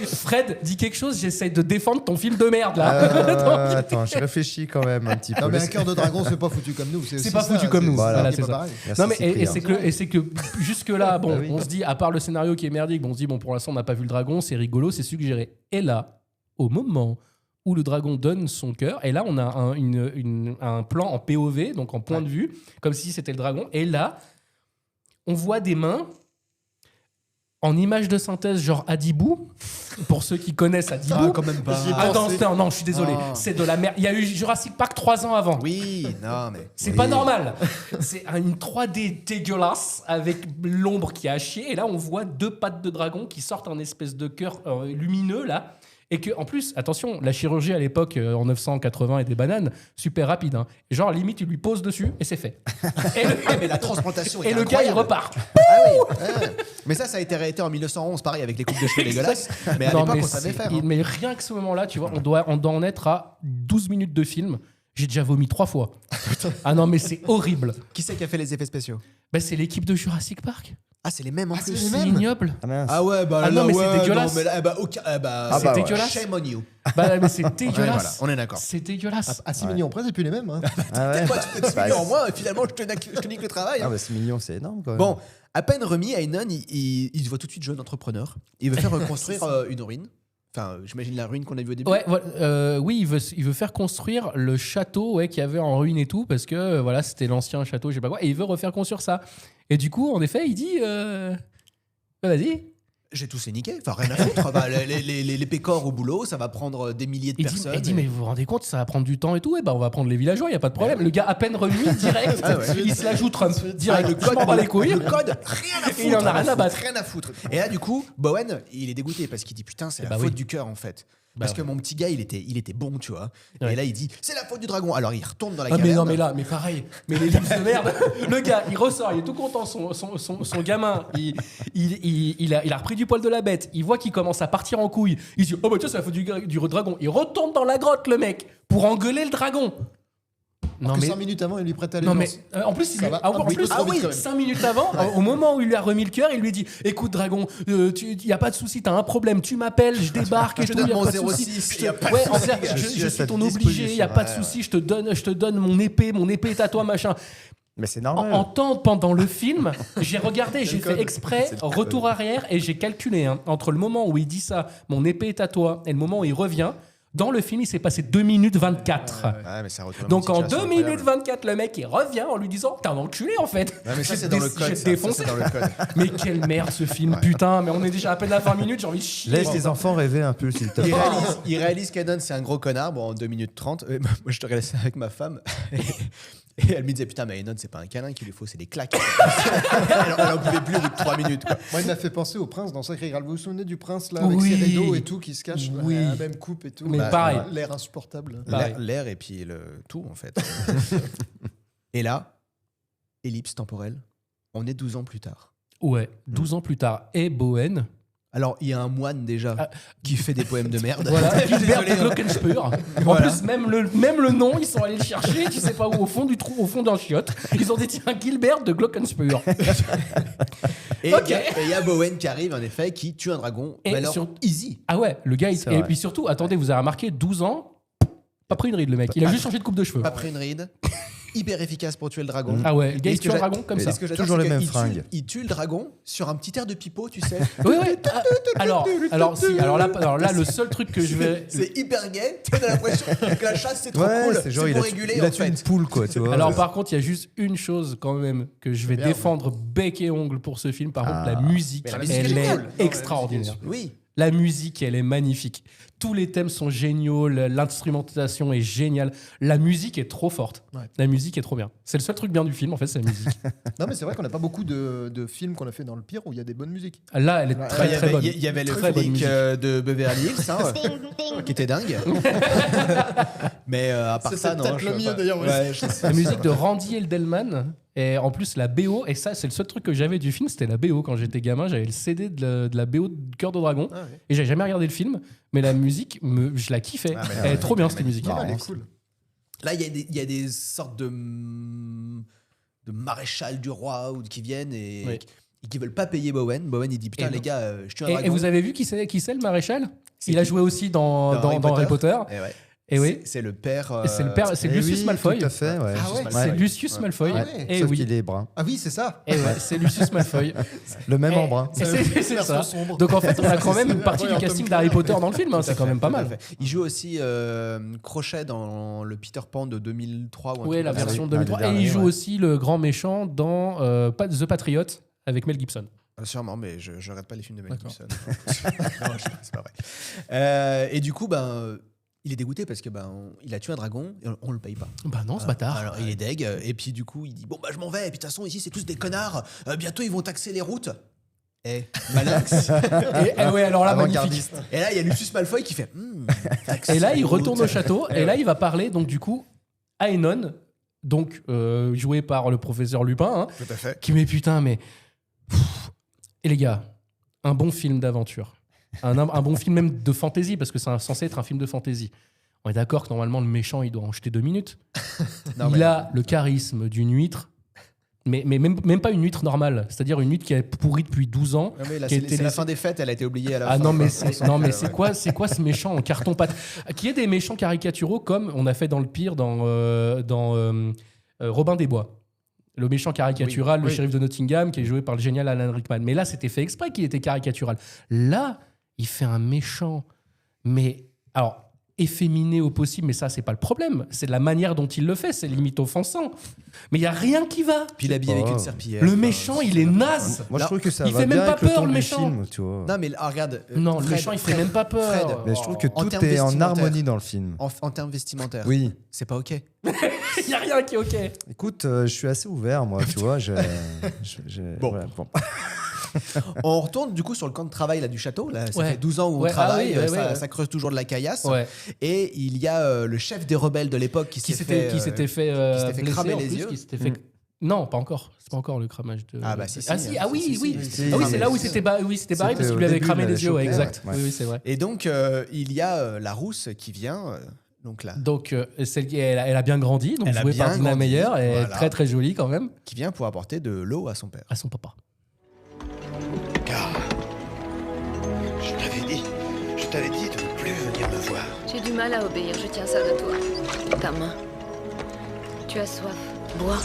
Fred, dis quelque chose, j'essaie de défendre ton film de merde là. Attends, je réfléchis quand même un petit peu. Non, mais un Laisse- cœur de dragon, c'est pas foutu comme nous. C'est pas foutu comme nous. Voilà, c'est ça. pareil. Merci, Non mais Cyprien. et c'est que jusque là, bon, Ah oui. on se dit à part le scénario qui est merdique, bon, on se dit bon pour l'instant on n'a pas vu le dragon, c'est rigolo, c'est suggéré. Et là, au moment où le dragon donne son cœur, et là on a un plan en POV, donc en point de vue, comme si c'était le dragon. Et là, on voit des mains en image de synthèse, genre Adibou, pour ceux qui connaissent Adibou. Ah, quand même pas. J'y ai Ah non, pensé. non, je suis désolé, Ah. c'est de la merde. Il y a eu Jurassic Park 3 ans avant. Oui, non mais C'est pas normal. C'est une 3D dégueulasse avec l'ombre qui a chier. Et là, on voit 2 pattes de dragon qui sortent un espèce de cœur lumineux là. Et que, en plus, attention, la chirurgie à l'époque, en 980 et des bananes, super rapide. Hein. Et genre, limite, il lui pose dessus et c'est fait. Et mais la transplantation et est le gars, il incroyable. repart. Ah oui. Ouais. Mais ça a été réité en 1911, pareil avec les coupes de cheveux dégueulasses. Mais à Non, l'époque, mais on savait faire. c'est- mais rien que ce moment-là, tu vois, on doit en être à 12 minutes de film. J'ai déjà vomi 3 fois. Ah non, mais c'est horrible. Qui c'est qui a fait les effets spéciaux? Ben, c'est l'équipe de Jurassic Park. Ah, c'est les mêmes en plus. C'est ignoble. Ah, mince. Ah ouais, bah Ah non, là, mais c'est ouais, dégueulasse. non, mais là, bah, aucun- Ah C'est bah ouais. dégueulasse. Shame on you. Bah, mais c'est Ouais, dégueulasse. voilà, on est d'accord. C'est dégueulasse. À 6 millions près, c'est plus les mêmes. Hein. Ah ouais. Moi, tu fais 10 Bah, millions en moins, et finalement, je te nique le travail. Ah hein. bah 6 millions, c'est énorme quand même. Bon, à peine remis, Hainan, il se voit tout de suite jeune entrepreneur. Il veut faire reconstruire une ruine. Enfin, j'imagine la ruine qu'on a vue au début. Ouais, oui, il veut faire construire le château qu'il y avait en ruine et tout, parce que voilà, c'était l'ancien château, je sais pas quoi, et il veut refaire construire ça. Et du coup, en effet, il dit bah, vas-y. J'ai tout c'est niqué. Enfin, rien à foutre. Bah, les pécores au boulot, ça va prendre des milliers de personnes. Il dit mais vous vous rendez compte, ça va prendre du temps et tout, et ben on va prendre les villageois, il y a pas de problème. Le gars à peine remis direct, Ah ouais. il se la joue Trump direct. Ah, le Je code, m'en bats les couilles. Le code, rien à foutre. Il en a rien à battre. Rien à foutre. Et là, du coup, Bowen, il est dégoûté parce qu'il dit putain, c'est la bah faute oui. du cœur en fait. Bah Parce ouais. que mon petit gars, il était bon, tu vois. Ouais. Et là, il dit c'est la faute du dragon. Alors, il retourne dans la Ah mais caverne. non mais là, mais pareil, mais les lips de merde. Le gars, il ressort, il est tout content, son gamin, il a repris du poil de la bête, il voit qu'il commence à partir en couille, il se dit oh bah tiens c'est la faute du dragon, il retourne dans la grotte le mec pour engueuler le dragon. Non Que mais 5 minutes avant, il lui prête à non mais l'alliance. en plus, Ça va en un peu plus trop vite, quand même. 5 minutes avant, au moment où il lui a remis le cœur, il lui dit écoute dragon, il y a pas de souci, t'as un problème, tu m'appelles, je débarque et Je tout, donne y a mon pas de souci. 06, Je y a te- pas de ouais, souci, en fait, gars. je Je suis à suis ta ton obligé, y a pas de disposition. souci, je te donne mon épée est à toi machin. Mais c'est En normal. temps pendant le film, j'ai regardé, j'ai fait exprès C'est le code. retour arrière et j'ai calculé hein, entre le moment où il dit ça, mon épée est à toi, et le moment où il revient. Dans le film, il s'est passé 2 minutes 24. Ouais, mais ça retourne Donc en situation 2 minutes incroyable. 24, le mec il revient en lui disant t'es un enculé en fait. Ouais, mais ça, Je c'est vais dans le te code. je vais te ça, défoncer. c'est dans le code. Mais quelle merde ce film, putain. Mais on est déjà à peine à la fin minutes, j'ai envie de chier. Laisse les enfants rêver un peu, s'il te plaît. Il réalise qu'Hainan, c'est un gros connard. Bon, en 2 minutes 30. Moi, je te regardais ça avec ma femme. Et elle me disait putain, mais Hainan, c'est pas un câlin qu'il lui faut, c'est des claques. elle en pouvait plus au bout de 3 minutes. Quoi. Moi, il m'a fait penser au prince dans Sacré Graal. Vous vous souvenez du prince là, Oui. avec ses rideaux et tout qui se cache Oui. la même coupe et tout. Mais pareil. L'air insupportable. Pareil. L'air et puis le tout, en fait. Et là, ellipse temporelle, on est 12 ans plus tard. Ouais, 12 ans plus tard. Et Bowen, Alors, il y a un moine déjà qui fait des poèmes de merde. Voilà, Gilbert Désolé, de Glockenspiel. En Voilà. plus, même le nom, ils sont allés le chercher, tu sais pas où, au fond du trou, au fond d'un chiotte. Ils ont dit tiens, Gilbert de Glockenspiel. Et Ok. il y a Bowen qui arrive, en effet, qui tue un dragon. Et Mais alors, sur- easy. Ah ouais, le gars, C'est et vrai. puis surtout, attendez, vous avez remarqué, 12 ans, pas pris une ride le mec. Il a juste changé de coupe de cheveux. Pas pris une ride. Hyper efficace pour tuer le dragon. Ah ouais, le gars, Et il ce tue que un j'a- dragon comme et ça. ce que j'adore, Toujours c'est les mêmes qu'il tue- fringues. Il tue le dragon sur un petit air de pipeau, tu sais. Oui, oui. Alors là, le seul truc que je vais. C'est hyper gay. Tu as l'impression que la chasse, c'est trop Ouais, cool. c'est genre, C'est il pour a réguler, il a en tué une fait. poule, quoi, tu vois. Alors par contre, il y a juste une chose quand même que je vais défendre bec et ongle pour ce film. Par contre, la musique, Mais la musique, elle elle est est cool. extraordinaire. Oui. La musique, elle est magnifique. Tous les thèmes sont géniaux, l'instrumentation est géniale. La musique est trop forte. Ouais. La musique est trop bien. C'est le seul truc bien du film, en fait, c'est la musique. Non, mais c'est vrai qu'on n'a pas beaucoup de films qu'on a fait dans le pire où il y a des bonnes musiques. Là, elle est Il très y très avait- bonne. Il y avait le Très bonne flic musique. de Beverly Hills, hein, qui était dingue. Mais à part C'est ça, non. peut-être je le vois mieux, pas. d'ailleurs, ouais. Ouais, je sais. La musique de Randy Eldelman. Et en plus, la BO, et ça, c'est le seul truc que j'avais du film, c'était la BO. Quand j'étais gamin, j'avais le CD de la BO de Cœur de Dragon. Ah ouais. Et j'avais jamais regardé le film, mais la musique, je la kiffais. Ah, mais Elle est trop bien, cette musique. Ah, elle est cool. Là, il y a des sortes de maréchal du roi ou qui viennent et Oui. qui veulent pas payer Bowen. Bowen, il dit putain, Et les non. gars, je tue un Et dragon. vous avez vu qui c'est le maréchal C'est Il a qui joué aussi dans Dans Harry Potter. Et ouais. Et oui. C'est le père. Et c'est le père, c'est Eh Lucius oui, Malfoy. Tout à fait, ouais. Ah ouais, C'est Lucius Malfoy. Ah ouais. Et Sauf oui. qu'il est brun. Ah oui, c'est ça. Et ouais, c'est Lucius Malfoy. Le même Et- en brun. et c'est version ça. sombre. Donc en fait, on a quand même une partie Ouais, du en casting Tom d'Harry Cruise. Potter dans le film. hein, C'est quand même pas Tout à mal. fait. Il joue aussi Crochet dans le Peter Pan de 2003. Ou un Oui, truc la comme ça. version oui. 2003. Un des Et il derniers, joue ouais. aussi le grand méchant dans The Patriot avec Mel Gibson. Sûrement, mais je regarde pas les films de Mel D'accord. Gibson. Non, c'est pas vrai. Et du coup, il est dégoûté parce que il a tué un dragon et on le paye pas. Bah non, ce bâtard. Alors il est deg et puis du coup il dit bon je m'en vais et puis de toute façon ici c'est tous des connards. Bientôt ils vont taxer les routes. Malax. Et ouais, alors là, magnifique. Avant-gardiste. Et là il y a Lucius Malfoy qui fait taxer Et là, les il retourne au routes. château. Et là, il va parler, donc, du coup, à Enon, donc, joué par le professeur Lupin, hein, Tout à fait. qui met putain, mais. Pff. Et les gars, un bon film d'aventure. Un bon film même de fantasy, parce que c'est censé être un film de fantasy. On est d'accord que normalement, le méchant, il doit en jeter 2 minutes. Non, Il mais- a le charisme d'une huître, mais même pas une huître normale. C'est-à-dire une huître qui est pourrie depuis 12 ans. Non, mais là, qui a c'est été la laissée- fin des fêtes, elle a été oubliée à la Ah fin. non mais quoi. c'est quoi ce méchant en carton pâte qui est des méchants caricaturaux comme on a fait dans le pire dans Robin des Bois. Le méchant caricatural, le shérif de Nottingham, qui est joué par le génial Alan Rickman. Mais là, c'était fait exprès qu'il était caricatural. Là, il fait un méchant, mais alors efféminé au possible, mais ça, c'est pas le problème. C'est de la manière dont il le fait, c'est limite offensant. Mais il y a rien qui va. Puis il est habillé avec Oh. une serpillière. Le enfin, méchant, il est naze. Moi, je trouve que ça il va fait même bien pas avec le peur, ton le du méchant. film, tu vois. Non mais regarde. Non, le Fred, méchant, il fait même pas peur. Fred, Mais je trouve que en tout termes est en vestimentaires. harmonie dans le film. En termes vestimentaires, Oui. c'est pas ok. Il y a rien qui est ok. Écoute, je suis assez ouvert, moi, tu vois. Bon. Voilà, On retourne du coup sur le camp de travail là, du château. Là, ça Ouais. fait 12 ans où on Ouais, travaille, ah oui, ça, ouais. ça creuse toujours de la caillasse. Ouais. Et il y a le chef des rebelles de l'époque qui s'était Qui s'était fait blesser, cramer en les plus, yeux. qui s'était fait... Non, pas encore. C'est pas encore le cramage de. Ah bah si, si. Ah si, ah oui, Si, si, oui. si, si, Ah oui, si, c'est là si, où si. c'était barré parce C'était qu'il au lui avait début, cramé il les l'avait yeux, ouais, chopé, exact. ouais. Oui, oui, c'est vrai. Et donc il y a la rousse qui vient. Donc là, Donc, elle a bien grandi, donc Elle a jouée bien par Dina grandi, Meyer, elle est voilà. très très jolie quand même, qui vient pour apporter de l'eau à son père. à son papa. Car je t'avais dit de ne plus venir me voir. J'ai du mal à obéir, je tiens ça de toi. Ta main. Tu as soif. Bois.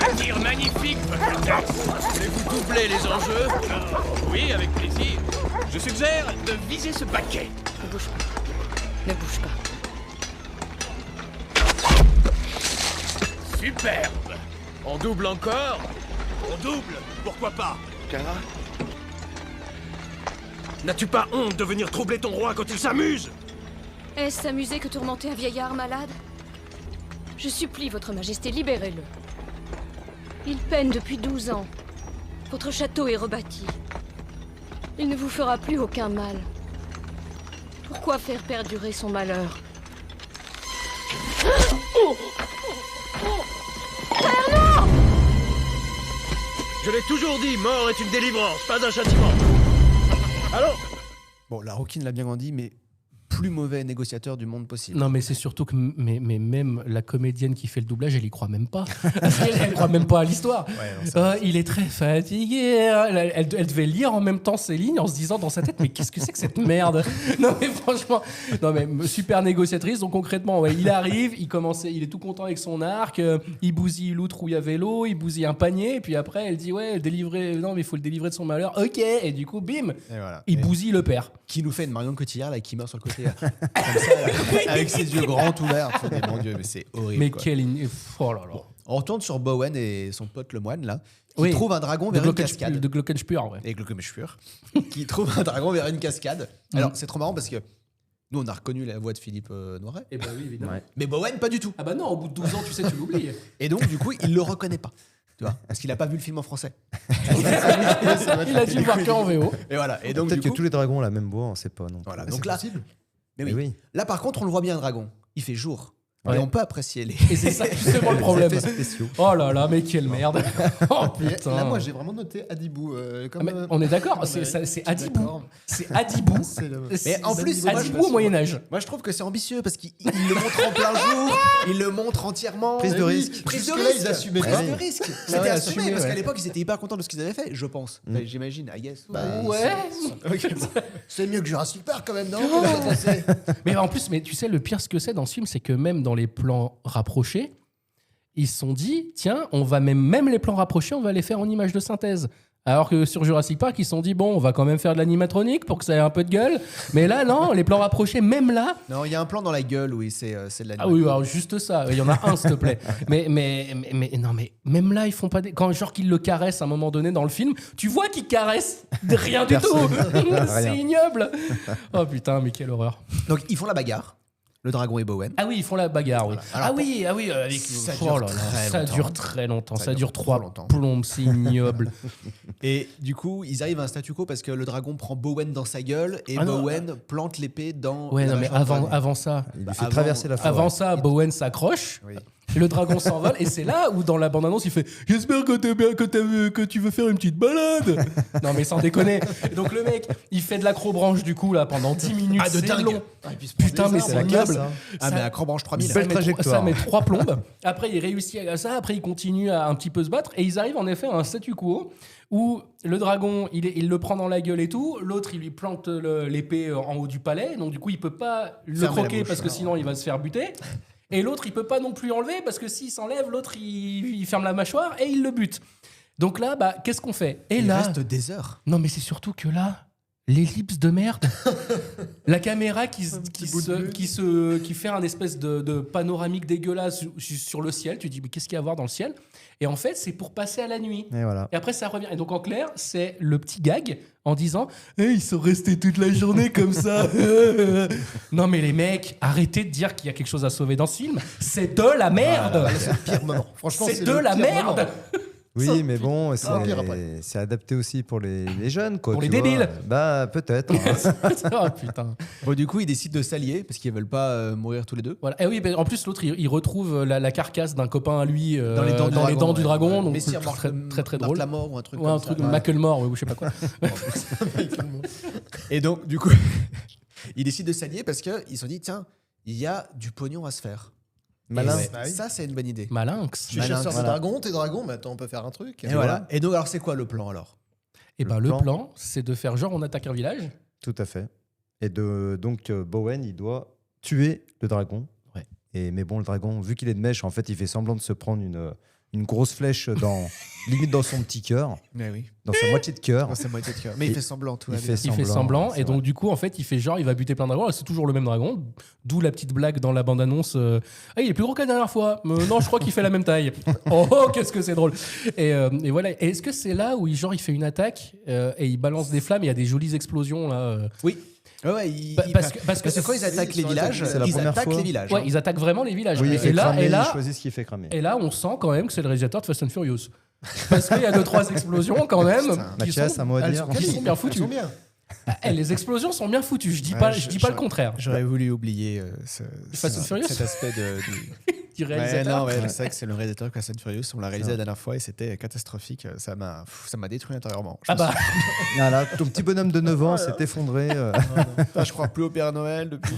Un tir magnifique, voulez-vous doubler les enjeux? Oui, avec plaisir. Je suggère de viser ce paquet. Ne bouge pas. Ne bouge pas. Superbe. On double encore? On double, pourquoi pas? Cara, N'as-tu pas honte de venir troubler ton roi quand il s'amuse? Est-ce s'amuser que tourmenter un vieillard malade? Je supplie votre majesté, libérez-le. Il peine depuis 12 ans. Votre château est rebâti. Il ne vous fera plus aucun mal. Pourquoi faire perdurer son malheur? Je l'ai toujours dit, mort est une délivrance, pas un châtiment. Allons. Bon, la Rookie l'a bien dit, mais plus mauvais négociateur du monde possible. Non, mais c'est surtout que mais même la comédienne qui fait le doublage, elle y croit même pas. Elle croit même pas à l'histoire. Il est très fatigué. Elle devait lire en même temps ces lignes en se disant dans sa tête, mais qu'est-ce que c'est que cette merde? Non, mais franchement, non, mais super négociatrice. Donc concrètement, ouais, il arrive, il est tout content avec son arc, il bousille l'outre où il y avait l'eau, il bousille un panier, et puis après, elle dit, ouais, non, mais il faut le délivrer de son malheur. Ok, et du coup, bim, il bousille le père. Qui nous fait une Marion Cotillard là, qui meurt sur le côté, comme ça, avec ses yeux grands ouverts. Tu te dis, mon Dieu, mais c'est horrible. Mais quoi. Oh là là. On retourne sur Bowen et son pote le moine là, qui trouve un dragon vers une cascade. De Glockenspur, ouais. Et Glockenspur, qui trouve un dragon vers une cascade. Alors c'est trop marrant parce que nous on a reconnu la voix de Philippe Noiret. Et bah oui, évidemment. Ouais. Mais Bowen pas du tout. Ah bah non, au bout de 12 ans, tu sais, tu l'oublies. Et donc du coup il le reconnaît pas. Tu vois, parce qu'il a pas vu le film en français. Il a dû le voir qu'en VO. Et voilà. Et donc peut-être du que tous les dragons ont la même voix, on sait pas non. Voilà. Mais Donc c'est là, possible. mais oui. Là par contre on le voit bien un dragon. Il fait jour. Ouais. Et on peut apprécier les. Et c'est ça justement le problème. Effets spéciaux. Oh là là, mais quelle merde. Oh putain. Là, moi, j'ai vraiment noté Adibou. Comme, Ah, mais on est d'accord, c'est Adibou. C'est Adibou. Mais en plus, Adibou au Moyen-Âge. Moi je trouve que c'est ambitieux parce qu'il le montre en plein jour, il le montre entièrement. Prise de risque. Prise de Jusque-là, risque. ils assumaient Prise pas. de risque. Ouais, C'était assumé assumé, parce ouais. qu'à l'époque ils étaient hyper contents de ce qu'ils avaient fait, je pense. Enfin, j'imagine, I guess. Ouais. C'est mieux que Jurassic Park quand même, non? Mais en plus, mais tu sais, le pire ce que c'est dans ce film, c'est que même dans les plans rapprochés, ils se sont dit, tiens, on va même les plans rapprochés, on va les faire en images de synthèse. Alors que sur Jurassic Park, ils se sont dit, bon, on va quand même faire de l'animatronique pour que ça ait un peu de gueule. Mais là, non, les plans rapprochés, même là. Non, il y a un plan dans la gueule, oui, c'est de l'animation. Ah oui, alors juste ça. Il y en a un, s'il te plaît. Mais non, mais même là, ils font pas quand genre qu'ils le caressent à un moment donné dans le film, tu vois qu'ils caressent rien du tout. C'est ignoble. Oh putain, mais quelle horreur. Donc ils font la bagarre. Le dragon et Bowen. Ah oui, ils font la bagarre, oui. Voilà. Alors, Avec... ça Oh dure là là, très ça longtemps. dure très longtemps. Ça dure trop 3 longtemps. plombes, c'est ignoble. Et du coup, ils arrivent à un statu quo parce que le dragon prend Bowen dans sa gueule et Ah non. Bowen plante l'épée dans. Ouais, la non, mais mâchoire du dragon. avant ça, Il lui fait Avant- traverser la forêt. avant ça, Bowen s'accroche. Oui. Le dragon s'envole et c'est là où dans la bande-annonce il fait j'espère que tu veux faire une petite balade. Non mais sans déconner. Et donc le mec il fait de l'acrobranche du coup là pendant 10 minutes. Ah, de c'est dingue. long. Putain mais c'est la classe, ignoble. hein. Ah, mais Acrobranche 3000. Ça Belle met, trajectoire. ça met 3 plombes. Après, il réussit à ça. Après, il continue à un petit peu se battre. Et ils arrivent en effet à un statu quo où le dragon, il le prend dans la gueule et tout. L'autre, il lui plante l'épée en haut du palais. Donc, du coup, il peut pas le Fermer la croquer bouche. parce que sinon, il va se faire buter. Et l'autre, il peut pas non plus enlever parce que s'il s'enlève, l'autre, il ferme la mâchoire et il le bute. Donc là, bah, qu'est-ce qu'on fait? Et Il là, reste des heures. non, mais c'est surtout que là, l'ellipse de merde, la caméra qui fait un espèce de panoramique dégueulasse sur le ciel. Tu te dis, mais qu'est-ce qu'il y a à voir dans le ciel? Et en fait, c'est pour passer à la nuit. Et voilà. Et après, ça revient. Et donc, en clair, c'est le petit gag en disant ils sont restés toute la journée comme ça. Non, mais les mecs, arrêtez de dire qu'il y a quelque chose à sauver dans ce film. C'est de la merde. C'est le pire moment. Franchement, C'est de le la pire merde. moment. Oui, mais bon, pire après. c'est adapté aussi pour les jeunes, quoi. Pour tu les vois. débiles. Bah, peut-être. hein. Oh putain. Bon, du coup, ils décident de s'allier parce qu'ils veulent pas mourir tous les deux. Voilà. Et oui, mais en plus, l'autre, il retrouve la carcasse d'un copain à lui Dans les dents du dragon, dragon. ouais. Donc, Messire très drôle. la mort ou un truc Ouais, comme un ça. truc Ouais. Macklemore, ou je sais pas quoi. Et donc, du coup, ils décident de s'allier parce qu'ils se sont dit, tiens, il y a du pognon à se faire. Malin. Et Bah oui. ça, c'est une bonne idée. Malinx. Je suis chasseur de Voilà. dragons, t'es dragon, mais attends, on peut faire un truc. Et voilà. Et donc, alors, c'est quoi le plan alors? Et ben, Le le plan. plan, c'est de faire genre on attaque un village. Tout à fait. Et donc, Bowen, il doit tuer le dragon. Ouais. Mais bon, le dragon, vu qu'il est de mèche, en fait, il fait semblant de se prendre une grosse flèche limite dans son petit cœur, Mais oui. dans sa moitié de cœur. Dans sa moitié de cœur. Mais il Et- fait semblant, tout il va fait bien. Il fait semblant. c'est Et donc, vrai. du coup, en fait, il fait genre il va buter plein de dragons. C'est toujours le même dragon. D'où la petite blague dans la bande-annonce. Ah, il est plus gros que la dernière fois. Non, je crois qu'il fait la même taille. Oh, qu'est-ce que c'est drôle. Et voilà. Et est-ce que c'est là où il fait une attaque et il balance des flammes? Il y a des jolies explosions là. Oui. Ouais, parce que quand ils attaquent les villages, c'est la ils première attaquent fois. les villages. Ouais, hein. ils attaquent vraiment les villages. Oui, il et, fait là, cramer, et, il là, choisit ce qu'il fait cramer. et là, on sent quand même que c'est le réalisateur de Fast and Furious. Parce qu'il y a 2-3 explosions quand même. qui Mathias, sont- un mot à elles dire sont- qui sont bien Elles foutues. sont bien. Les explosions sont bien foutues. Je dis Ouais, pas, je- je dis pas je- le contraire. J'aurais voulu oublier Fast and Furious cet aspect du Ouais, réalisateur. non, ouais, c'est vrai que c'est le réalisateur de Fast and Furious. On l'a réalisé la dernière fois et c'était catastrophique. Ça m'a détruit intérieurement. Ah bah, Voilà, ton petit bonhomme de 9 ans s'est effondré. Je crois plus au Père Noël depuis.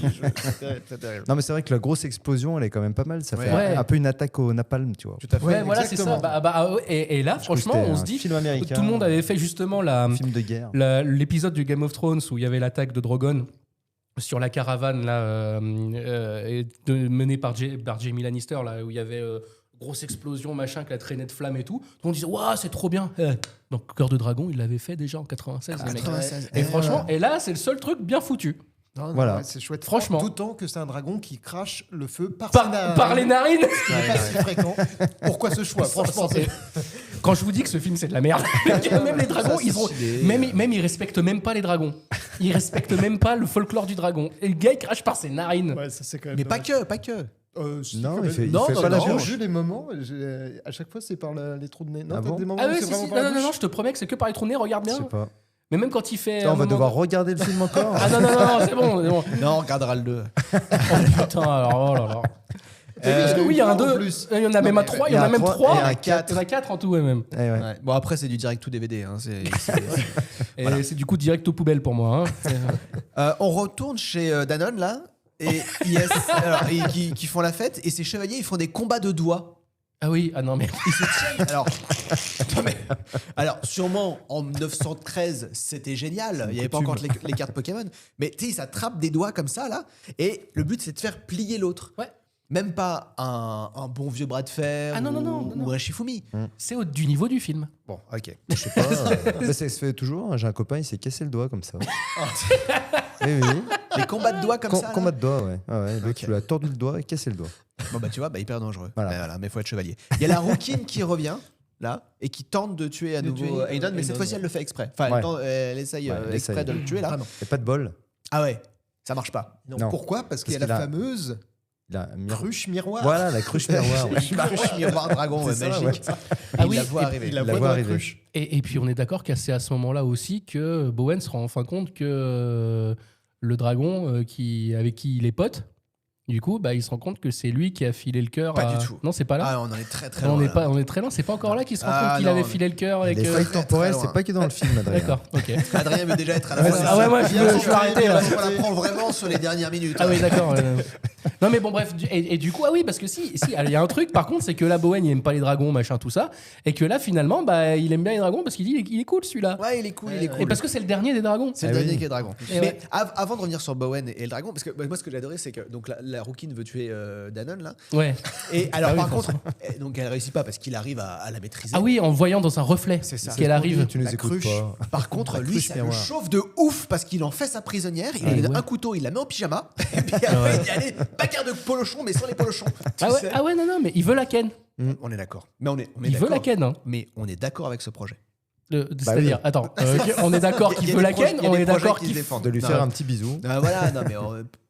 C'est terrible. Non, mais c'est vrai que la grosse explosion, elle est quand même pas mal. Ça fait Ouais. un peu une attaque au napalm, tu vois. Tout à fait. ouais, voilà, c'est ça. exactement. Et là, franchement, on se dit, film américain, tout le monde avait fait justement film de guerre. l'épisode du Game of Thrones où il y avait l'attaque de Drogon sur la caravane là, menée par Jaime Lannister, là, où il y avait grosse explosion, machin, avec la traînée de flammes et tout. Tout le monde disait, waouh, c'est trop bien. Donc, Cœur de Dragon, il l'avait fait déjà en 96. les mecs. 96. Et franchement, et là, c'est le seul truc bien foutu. Non, non, Voilà. ouais, c'est chouette. Franchement. D'autant que c'est un dragon qui crache le feu par Par les narines. C'est pas si fréquent. Pourquoi ce choix? Franchement, c'est. Quand je vous dis que ce film c'est de la merde, même les dragons, ils respectent même pas les dragons. Ils respectent même pas le folklore du dragon. Et le gars il crache par ses narines. Ouais, ça c'est quand même. Mais pas que. Non, il fait non, pas la j'ai purge. vu les moments. À chaque fois, c'est par les trous de nez. Non, Ah t'as bon des moments Ah où ouais, c'est si, vraiment si. par la Non, bouche. je te promets que c'est que par les trous de nez, regarde Je bien. sais pas. Mais même quand il fait. Putain, on va un moment devoir regarder le film encore. Ah non, c'est bon. C'est bon. Non, on regardera le 2. Oh putain, alors, oh là là. Parce que oui, il y a un 2. Il y en a même un 3. Il y en a même 3. et un Il y en a 4 en tout, ouais, même. Eh ouais. Ouais. Bon, après, c'est du direct to DVD. Hein. Et c'est du coup direct aux poubelles pour moi. Hein. On retourne chez Danone, là. Et yes, alors, qui font la fête. Et ces chevaliers, ils font des combats de doigts. Ah oui, ah non, mais. Ils se tiennent. Alors, sûrement, en 1913, c'était génial. Il n'y avait pas encore les cartes Pokémon. Mais tu sais, ils s'attrapent des doigts comme ça, là. Et le but, c'est de faire plier l'autre. Ouais. Même pas un bon vieux bras de fer Ah non, non. ou un Shifumi. C'est du niveau du film. Bon, ok. Je sais pas. Mais ça se fait toujours. J'ai un copain, il s'est cassé le doigt comme ça. Oui. Les combats de doigts comme ça. là. Combat de doigts, ouais. Ah ouais, le mec, Ok. il lui a tordu le doigt et cassé le doigt. Bon, bah, tu vois, hyper dangereux. Voilà. Mais faut être chevalier. Il y a la rouquine qui revient, là, et qui tente de tuer à nouveau Aidon, mais cette fois-ci, elle le fait exprès. Enfin, Ouais. elle essaye Ouais, exprès de le tuer, là. Ah non. Il n'y a pas de bol. Ah ouais, ça marche pas. Non. Pourquoi? Parce qu'il y a Parce la qu'il a- fameuse Il a un cruche miroir. Voilà, la cruche miroir. ouais. Cruche miroir dragon, C'est ça, magique. ouais. Ah Il oui, la voit arriver. Il la Il la voit voit dans la arriver. cruche. Et puis on est d'accord que c'est à ce moment-là aussi que Bowen se rend enfin compte que le dragon avec qui il est pote, du coup, il se rend compte que c'est lui qui a filé le cœur. Pas du tout. Non, c'est pas là. Ah, on en est très très on loin. est très loin. C'est pas encore là qu'il se rend Ah, compte qu'il non, avait mais- filé le cœur avec. Les failles temporelles, très loin. c'est pas que dans le film, Adrien. D'accord. Ok. Adrien veut déjà être à la Ouais, fin. c'est Ah ouais, moi je veux arrêter là. On la prend vraiment sur les dernières minutes. Ah oui, d'accord. Non, mais bon, bref. Et du coup, ah oui, parce que si, il y a un truc, par contre, c'est que là, Bowen, il aime pas les dragons, machin, tout ça. Et que là, finalement, il aime bien les dragons parce qu'il dit il est cool celui-là. Ouais, il est cool, il est Et cool. parce que c'est le dernier des dragons. C'est le Ah dernier oui. qui est dragon. Et Mais ouais. avant de revenir sur Bowen et le dragon, parce que moi ce que j'ai adoré, c'est que donc la rouquine veut tuer Danone là. Ouais. Et alors Ah oui, par contre, forcément. donc elle réussit pas parce qu'il arrive à la maîtriser. Ah oui, en voyant dans un reflet C'est ça. qu'elle arrive. Tu nous La écoutes cruche. pas. Par contre, La lui, cruche ça le miroir. chauffe de ouf parce qu'il en fait sa prisonnière. Il Ah lui donne ouais. un couteau, il la met en pyjama. Et puis après, ouais. il dit allez, bagarre de polochon, mais sans les polochons. Tu sais. Ah ouais, non, mais il veut la ken. On est d'accord. Mais on est Il veut la ken. Hein. Mais on est d'accord avec ce projet. C'est-à-dire, attends, on est d'accord qu'il Il y a veut des la projets- ken, il y a on des est projets d'accord qui se qu'il défendent. De lui Non, faire ouais. un petit bisou. Voilà, non mais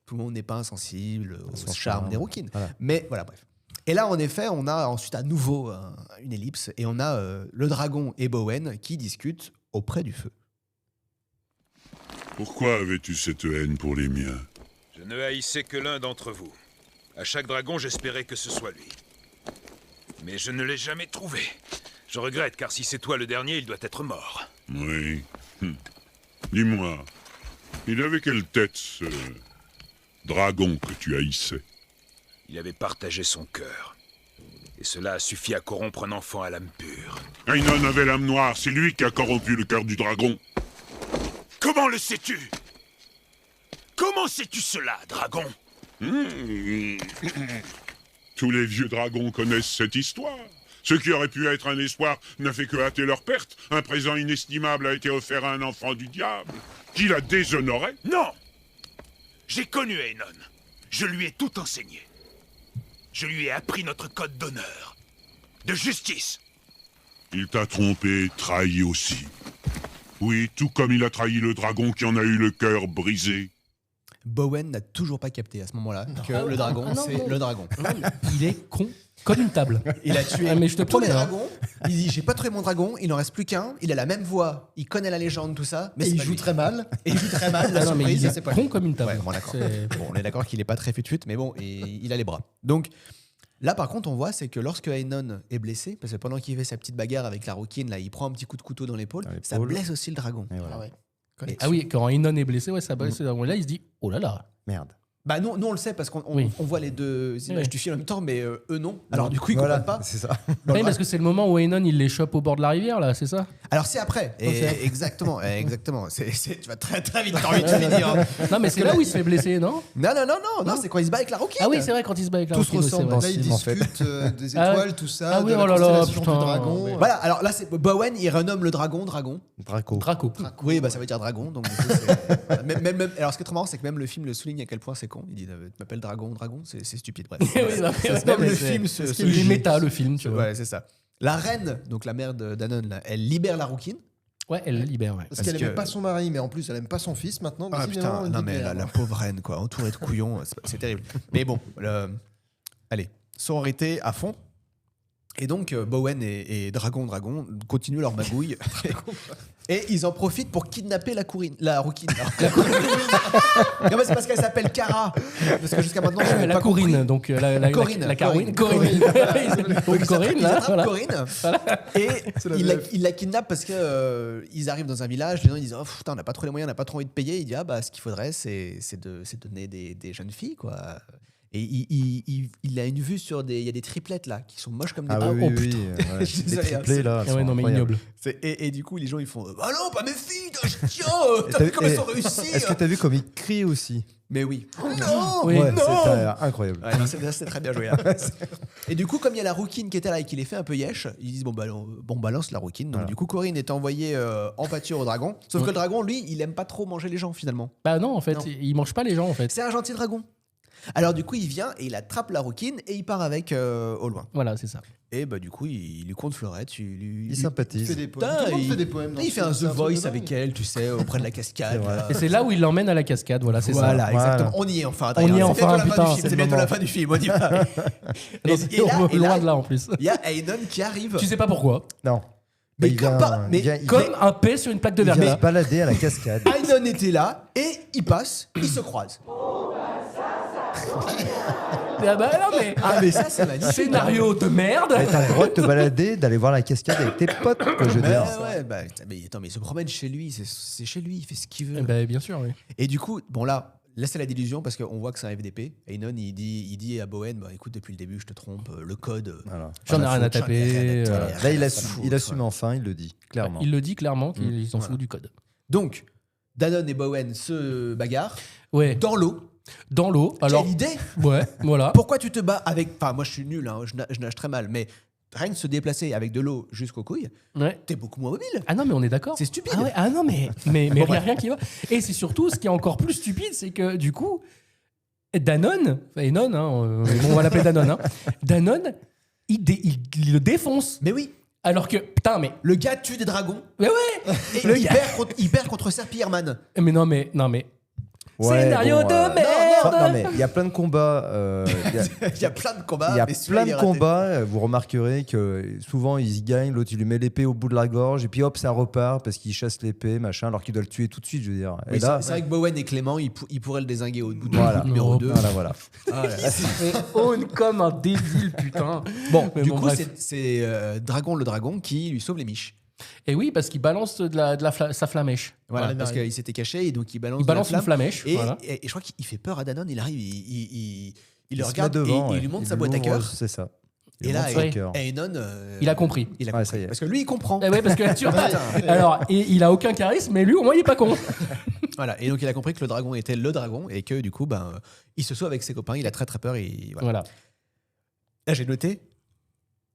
tout le monde n'est pas insensible au Son charme charme. des rouquines. Voilà. Mais voilà, bref. Et là, en effet, on a ensuite à nouveau une ellipse et on a le dragon et Bowen qui discutent auprès du feu. Pourquoi avais-tu cette haine pour les miens? Je ne haïssais que l'un d'entre vous. À chaque dragon, j'espérais que ce soit lui. Mais je ne l'ai jamais trouvé. Je regrette, car si c'est toi le dernier, il doit être mort. Oui. Dis-moi, il avait quelle tête, ce dragon que tu haïssais? Il avait partagé son cœur. Et cela a suffi à corrompre un enfant à l'âme pure. Ainon avait l'âme noire, c'est lui qui a corrompu le cœur du dragon. Comment le sais-tu? Comment sais-tu cela, dragon? Tous les vieux dragons connaissent cette histoire. Ce qui aurait pu être un espoir n'a fait que hâter leur perte. Un présent inestimable a été offert à un enfant du diable, qui la déshonorait. Non! J'ai connu Ainon. Je lui ai tout enseigné. Je lui ai appris notre code d'honneur. De justice. Il t'a trompé, trahi aussi. Oui, tout comme il a trahi le dragon qui en a eu le cœur brisé. Bowen n'a toujours pas capté à ce moment-là que le dragon, Ah non, c'est non. le dragon. Il est con comme une table. Il a tué Ah, mais je te tous les promets, hein. dragons. Il dit j'ai pas trouvé mon dragon, il en reste plus qu'un. Il a la même voix, il connaît la légende, tout ça. Mais Et c'est il pas joue lui. très mal. Et il joue très mal. La Ah non, mais surprise, il c'est est pas con lui. comme une table. Ouais, bon, d'accord. C'est- Bon, on est d'accord qu'il est pas très fut-fut, mais bon, il a les bras. Donc Là, par contre, on voit, c'est que lorsque Ainon est blessé, parce que pendant qu'il fait sa petite bagarre avec la rouquine, là, il prend un petit coup de couteau dans l'épaule, ça blesse aussi le dragon. Et voilà. Ah ouais. Ah oui, quand Ainon est blessé, ça blesse le dragon. Là, il se dit, oh là là. Merde. Bah nous on le sait parce qu'on voit les deux images du film en même temps, mais eux non. Alors du coup ils Voilà, comprennent pas. c'est ça. Oui, parce que c'est le moment où Ainon il les chope au bord de la rivière, là, c'est ça? Alors c'est après. Exactement. Tu vas très très vite, t'as envie de finir. Hein. Non, mais c'est là où il se fait blesser, non? Non, c'est quand il se bat avec la rouquine. Ah oui, c'est vrai, quand il se bat avec la Tout se rouquine, ressemble c'est dans vrai. ce Là, ils film, en fait. discutent des étoiles, tout ça. Ah oui, de la oh là là, constellation putain. du dragon. Ouais. Voilà, alors là c'est Bowen, il renomme le dragon. Draco. Oui, bah ça veut dire dragon. Donc du coup, même, alors ce qui est trop marrant, c'est que même le film le souligne à quel point c'est con. Il dit tu m'appelles dragon, c'est stupide. Bref. Oui, non, mais Même ouais, le c'est- film parce qu'il est méta, le film, tu vois. Ouais, c'est ça. La reine, donc la mère de Danone, là, elle libère la rouquine. Ouais, elle le libère, ouais. Parce qu'elle que- aime pas son mari, mais en plus, elle aime pas son fils maintenant. Ah décidément, putain, elle non dit mais bien, la pauvre reine, quoi, entourée de couillons, c'est terrible. Mais bon, allez, sororité à fond. Et donc, Bowen et Dragon continuent leur magouille. Et ils en profitent pour kidnapper la rouquine. Non, mais c'est parce qu'elle s'appelle Cara. Parce que jusqu'à maintenant, je n'ai La pas Corinne, compris. donc Corinne. la Corinne. Donc Ils Corinne, attrapent là, voilà. Corinne. Et ils la kidnappent parce que ils arrivent dans un village. Les gens ils disent oh, putain, on n'a pas trop les moyens, on n'a pas trop envie de payer. Il dit ah bah ce qu'il faudrait c'est donner des jeunes filles quoi. Et il a une vue sur il y a des triplettes là qui sont moches comme des Ah pains. oui, Oh, oui, putain. ouais. Je suis Les désolé, hein, triplés, là. Ah sont ouais, non, mais incroyables. ignoble. Et du coup les gens ils font ah non pas mes filles, tiens, t'as T'as- vu comme elles eh, sont réussies. Est-ce que t'as vu comme il crie aussi? Mais oui. Non. Oui. Ouais, non. c'est incroyable. Ouais, non, c'est très bien joué. Hein. Et du coup, comme il y a la rouquine qui était là et qui les fait un peu yesh, ils disent bon balance la rouquine. Donc Voilà. du coup, Corinne est envoyée en pâture au dragon. Sauf que le dragon, lui, il aime pas trop manger les gens finalement. Bah non, en fait, Non. il mange pas les gens, en fait. C'est un gentil dragon. Alors du coup, il vient et il attrape la rouquine et il part avec au loin. Voilà, c'est ça. Et bah du coup, il lui conte fleurette. Il Il fait sympathise. des poèmes. Putain, Tout le monde il- fait des poèmes. dans il ce fait un film, The c'est truc de Voice dingue. avec elle, tu sais, auprès de la cascade. C'est vrai. là. Et c'est là où il l'emmène à la cascade, voilà, c'est Voilà, ça. exactement. Voilà. On y est enfin. On y est C'est enfin, bientôt la fin putain, du film, c'est c'est le bientôt la moment. fin du film. On y va. Non, Et c'est là, loin de là, en plus. il y a Ainon qui arrive. Tu sais pas pourquoi. Non. Mais il comme vient- pas- mais il vient- il Comme vient- un P sur une plaque de il vient verglas. se balader à la cascade. Ainon était là et il passe, il se croise. Ah bah non, mais. Ah mais ça c'est magnifique. Scénario de merde. Mais t'as le droit de te balader, d'aller voir la cascade avec tes potes, que je veux Ouais, dire. ouais, bah, mais attends, mais il se promène chez lui, c'est chez lui, il fait ce qu'il veut. Bah, bien sûr, oui. Et du coup, bon là, c'est la délusion parce qu'on voit que c'est un FDP. Ainon, il dit à Bowen, bah écoute, depuis le début, je te trompe, le code. Voilà. J'en ai rien à taper. Là, il assume enfin, il le dit, clairement. Il le dit clairement qu'il s'en fout du code. Donc, Danone et Bowen se bagarrent Ouais. dans l'eau. Dans l'eau. Alors. Quelle idée! Ouais, voilà. Pourquoi tu te bats avec. Enfin, moi je suis nul, hein, je nage très mal, mais rien que se déplacer avec de l'eau jusqu'aux couilles, Ouais. t'es beaucoup moins mobile. Ah non, mais on est d'accord. C'est stupide. Ah, ouais, ah non, mais rien qui va. Et c'est surtout, ce qui est encore plus stupide, c'est que du coup, Danone, Ainon, hein, bon, on va l'appeler Danone, hein, Danone, il le défonce. Mais oui, Alors que, putain, mais. le gars tue des dragons Mais ouais! et Le il, gars- perd contre Serpillerman. Mais non, mais. Ouais, Scénario bon, de merde! Non, mais il y a plein de combats. Il y a plein de combats. Il y a mais celui-là, plein il est de raté. combats. Vous remarquerez que souvent ils y gagnent, l'autre il lui met l'épée au bout de la gorge et puis hop ça repart parce qu'il chasse l'épée machin alors qu'il doit le tuer tout de suite je veux dire. Oui, Et là, c'est vrai que Bowen et Clément, ils pourraient le dézinguer au bout du voilà, numéro 2. voilà. On comme un débile, putain. Bon, Mais du bon, coup, bref. c'est Dragon le dragon qui lui sauve les miches. Et oui, parce qu'il balance sa flamèche. Voilà, Ouais, parce mais- qu'il s'était caché et donc il balance, Il balance de la une flamèche. Et, Voilà. et je crois qu'il fait peur à Danone. Il arrive, il le se regarde met devant, et ouais. il lui montre Il sa boîte à l'ouvre, cœur. C'est ça. Il Et lui là, montre son ouais. cœur. Ainon, Il a compris. Il a Ouais, compris. ça y est. Parce que lui, il comprend. Eh ouais, parce que tu vois, alors, il a aucun charisme, mais lui, au moins, il est pas con. Voilà. Et donc, il a compris que le dragon était le dragon et que du coup, il se sauve avec ses copains. Il a très très peur. Et voilà. Voilà. Là, j'ai noté.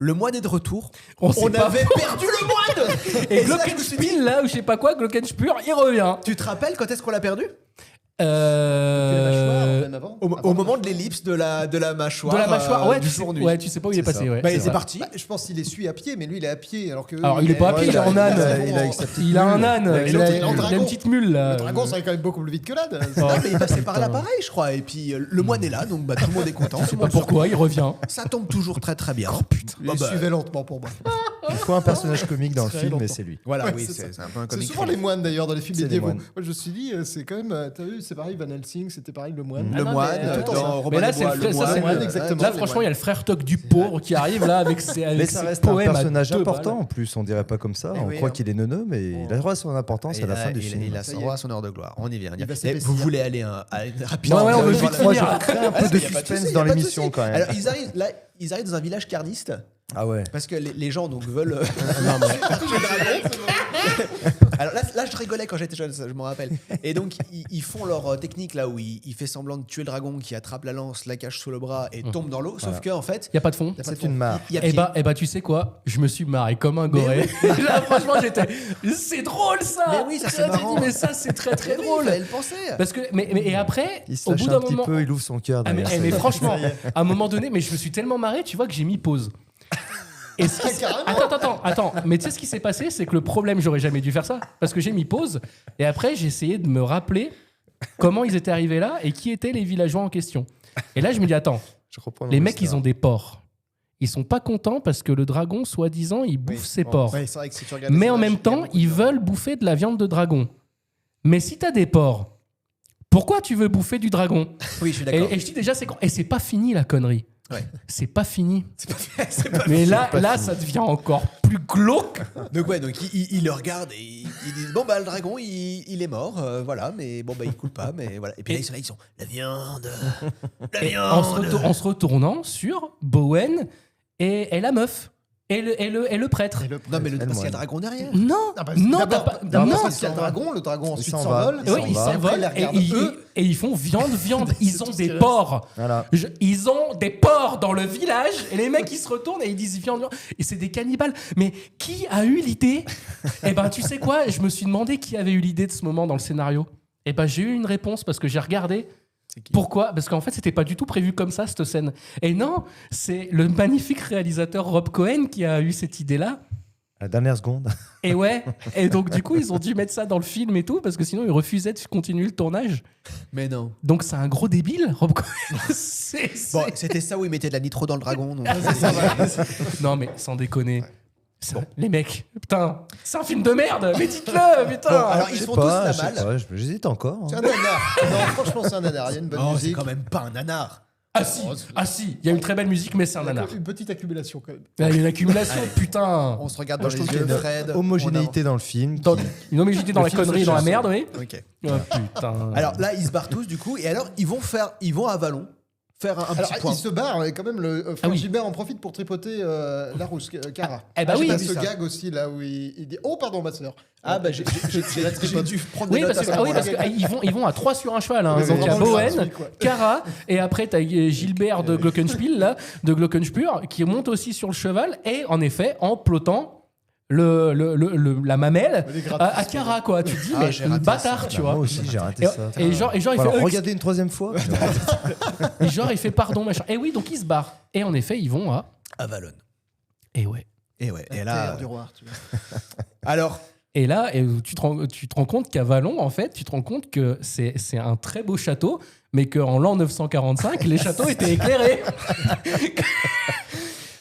Le moine est de retour. On sait On pas. avait perdu le moine. Et là, je me suis dit, Glockenspiel, là, ou je sais pas quoi, Glockenspur, il revient. tu te rappelles quand est-ce qu'on l'a perdu? Même avant. Au moment de l'ellipse de la mâchoire. De la mâchoire, ouais, du tu sais, fournu. ouais, tu sais pas où il est C'est passé. ça. Ouais, Bah, c'est c'est vrai. parti. Bah, je pense qu'il essuie à pied, mais lui il est à pied. Alors, que Alors, il est pas à pied, il est en âne. Il a avec sa petite Il a un mule. âne, Mais il l'autre, a il est en il a une dragon. petite mule là. Le dragon, ça va quand même beaucoup plus vite que l'âne. Oh, Non, mais il passait par là putain. pareil, je crois. Et puis le moine est là, donc tout le monde est content. Je sais pas pourquoi, il revient. Ça tombe toujours très très bien. Il suivait lentement pour moi. Il faut un personnage comique dans le Très film, et longtemps. c'est lui. Voilà, Ouais, oui, c'est c'est un peu un C'est comic souvent relief. les moines d'ailleurs dans les films C'est les médiévaux. moines. Moi je me suis dit, c'est quand même. T'as vu, c'est pareil, Van Helsing, c'était pareil, le moine. Le non, moine, mais, tout en dans ça. Robin Mais là, des c'est Bois, le le frère, ça, c'est moine, moine, exactement. Là, les franchement, moines. il y a le frère Toc du pauvre qui arrive là avec ses, Mais avec ça ses reste un poèmes à personnage 2 balles. important en plus, on dirait pas comme ça. Eh On oui, croit hein. qu'il est neuneux, mais il a droit à son importance à la fin du film. Il a Ça son y est. droit à son heure de gloire. On y vient. Il va Et s'épaissir. vous voulez aller rapidement Ouais, on veut voir vite la- Moi, finir. je crée un peu Ah, de y a pas suspense souci, dans y a pas de l'émission souci. quand même. Alors ils arrivent dans un village cardiste Ah ouais. parce que les gens donc veulent. Alors là, je rigolais quand j'étais jeune, ça, je m'en rappelle. Et donc ils font leur technique là où il fait semblant de tuer le dragon qui attrape la lance, la cache sous le bras et tombe dans l'eau. Sauf que en fait, Il n'y a pas de fond. C'est une mare. il y a Eh pied. bah, tu sais quoi? Je me suis marré comme un goré. Là, franchement, j'étais. C'est drôle ça! Mais oui, ça, c'est Tu te dis, marrant. mais ça, c'est très très Mais oui, drôle. fallait le penser. Parce que, et après, Il se au lâche bout un d'un petit moment. peu, il ouvre son cœur. Ah, mais, derrière. mais franchement, à un moment donné, mais je me suis tellement marré, tu vois, que j'ai mis pause. Et ce qui- Attends, mais tu sais ce qui s'est passé, c'est que le problème, j'aurais jamais dû faire ça, parce que j'ai mis pause, et après j'ai essayé de me rappeler comment ils étaient arrivés là et qui étaient les villageois en question. Et là, je me dis, attends, Je reprends les mon mecs, ils histoire. ont des porcs. Ils sont pas contents parce que le dragon, soi-disant, il bouffe ses porcs. Ouais, c'est vrai que si tu regardes Mais les en images, même il y a temps, beaucoup ils de- veulent bouffer de la viande de dragon. Mais si t'as des porcs, pourquoi tu veux bouffer du dragon? Oui, je suis d'accord. Et je dis déjà, c'est con. Et c'est pas fini la connerie. Ouais. C'est pas fini. C'est pas Mais là, pas là fini. ça devient encore plus glauque. Donc ouais, donc il le regarde et ils disent bon bah le dragon il est mort, voilà, mais bon bah il coule pas, mais voilà. Et puis là ils sont la viande, la Et viande. en se retournant sur Bowen et la meuf. Et le prêtre. Non mais Elle parce qu'il y a moine. le dragon derrière. Non, Ah bah, non, d'abord- t'as pas. d'abord Non. parce qu'il y a le dragon ensuite s'en va. s'envole. Ils Oui, s'en ils va. s'envolent Après, et, ils regardent eux. ils font viande. Ils ont tout ce des qui porcs. Voilà. Ils ont des porcs dans le village et les mecs ils se retournent et ils disent viande. Et c'est des cannibales. Mais qui a eu l'idée? Eh ben tu sais quoi? Je me suis demandé qui avait eu l'idée de ce moment dans le scénario. Eh ben j'ai eu une réponse parce que j'ai regardé. Pourquoi? Parce qu'en fait, c'était pas du tout prévu comme ça, cette scène. Et non, c'est le magnifique réalisateur Rob Cohen qui a eu cette idée-là. À la dernière seconde. Et ouais, et donc du coup, ils ont dû mettre ça dans le film et tout, parce que sinon, ils refusaient de continuer le tournage. Mais non. Donc c'est un gros débile, Rob Cohen. Bon, c'était ça où ils mettaient de la nitro dans le dragon. Donc. Non, mais sans déconner. Les mecs, putain, c'est un film de merde, mais dites-le, putain. Bon, alors ils Je sais font pas, tous je la sais malle. pas, j'hésite encore. hein. C'est un nanar. Non, franchement, c'est un nanar. Il y a une bonne Non, c'est musique. quand même pas un nanar. Ah si, il y a une très belle musique, mais c'est un nanar. Une petite accumulation quand même. Il y a une accumulation, putain. On se regarde dans Moi, je les trouve qu'il yeux, y a Fred. une homogénéité dans le film. Dans- qui- Une homogénéité dans Le la film se connerie, dans la cherche. merde, oui. Ok. Oh putain. Alors là, ils se barrent tous du coup, et alors ils vont à Avalon faire un Alors, petit point. il se barre, et quand même, le frère oui. Gilbert en profite pour tripoter la rousse, Cara. eh bah J'ai oui. pas J'ai ce vu ça. gag aussi, là, où il dit « Oh, pardon, ma sœur ». Ah bah j'ai dû prendre des Oui, notes parce à que, ce ah oui, parce moment-là. qu'ils vont à 3 sur un cheval. Hein. Oui, Donc il y a vraiment le Bowen, gratuit, quoi. Cara, et après t'as Gilbert de Glockenspiel, là, de Glockenspur, qui monte aussi sur le cheval, et en effet, en plotant la mamelle Les gratuits, à Cara, quoi. Tu te dis, Ah, mais j'ai le raté bâtard, ça. tu Moi vois. aussi, j'ai raté ça. Et genre, il Alors, fait. regardez une troisième fois. Et genre, il fait pardon, machin. Et oui, donc ils se barrent. Et en effet, ils vont à. Avalon. Et ouais. Et ouais. Et Terre là, du roi, tu vois. alors Et là, tu te rends compte qu'à Vallon, en fait, tu te rends compte que c'est un très beau château, mais qu'en l'an 945, les châteaux étaient éclairés.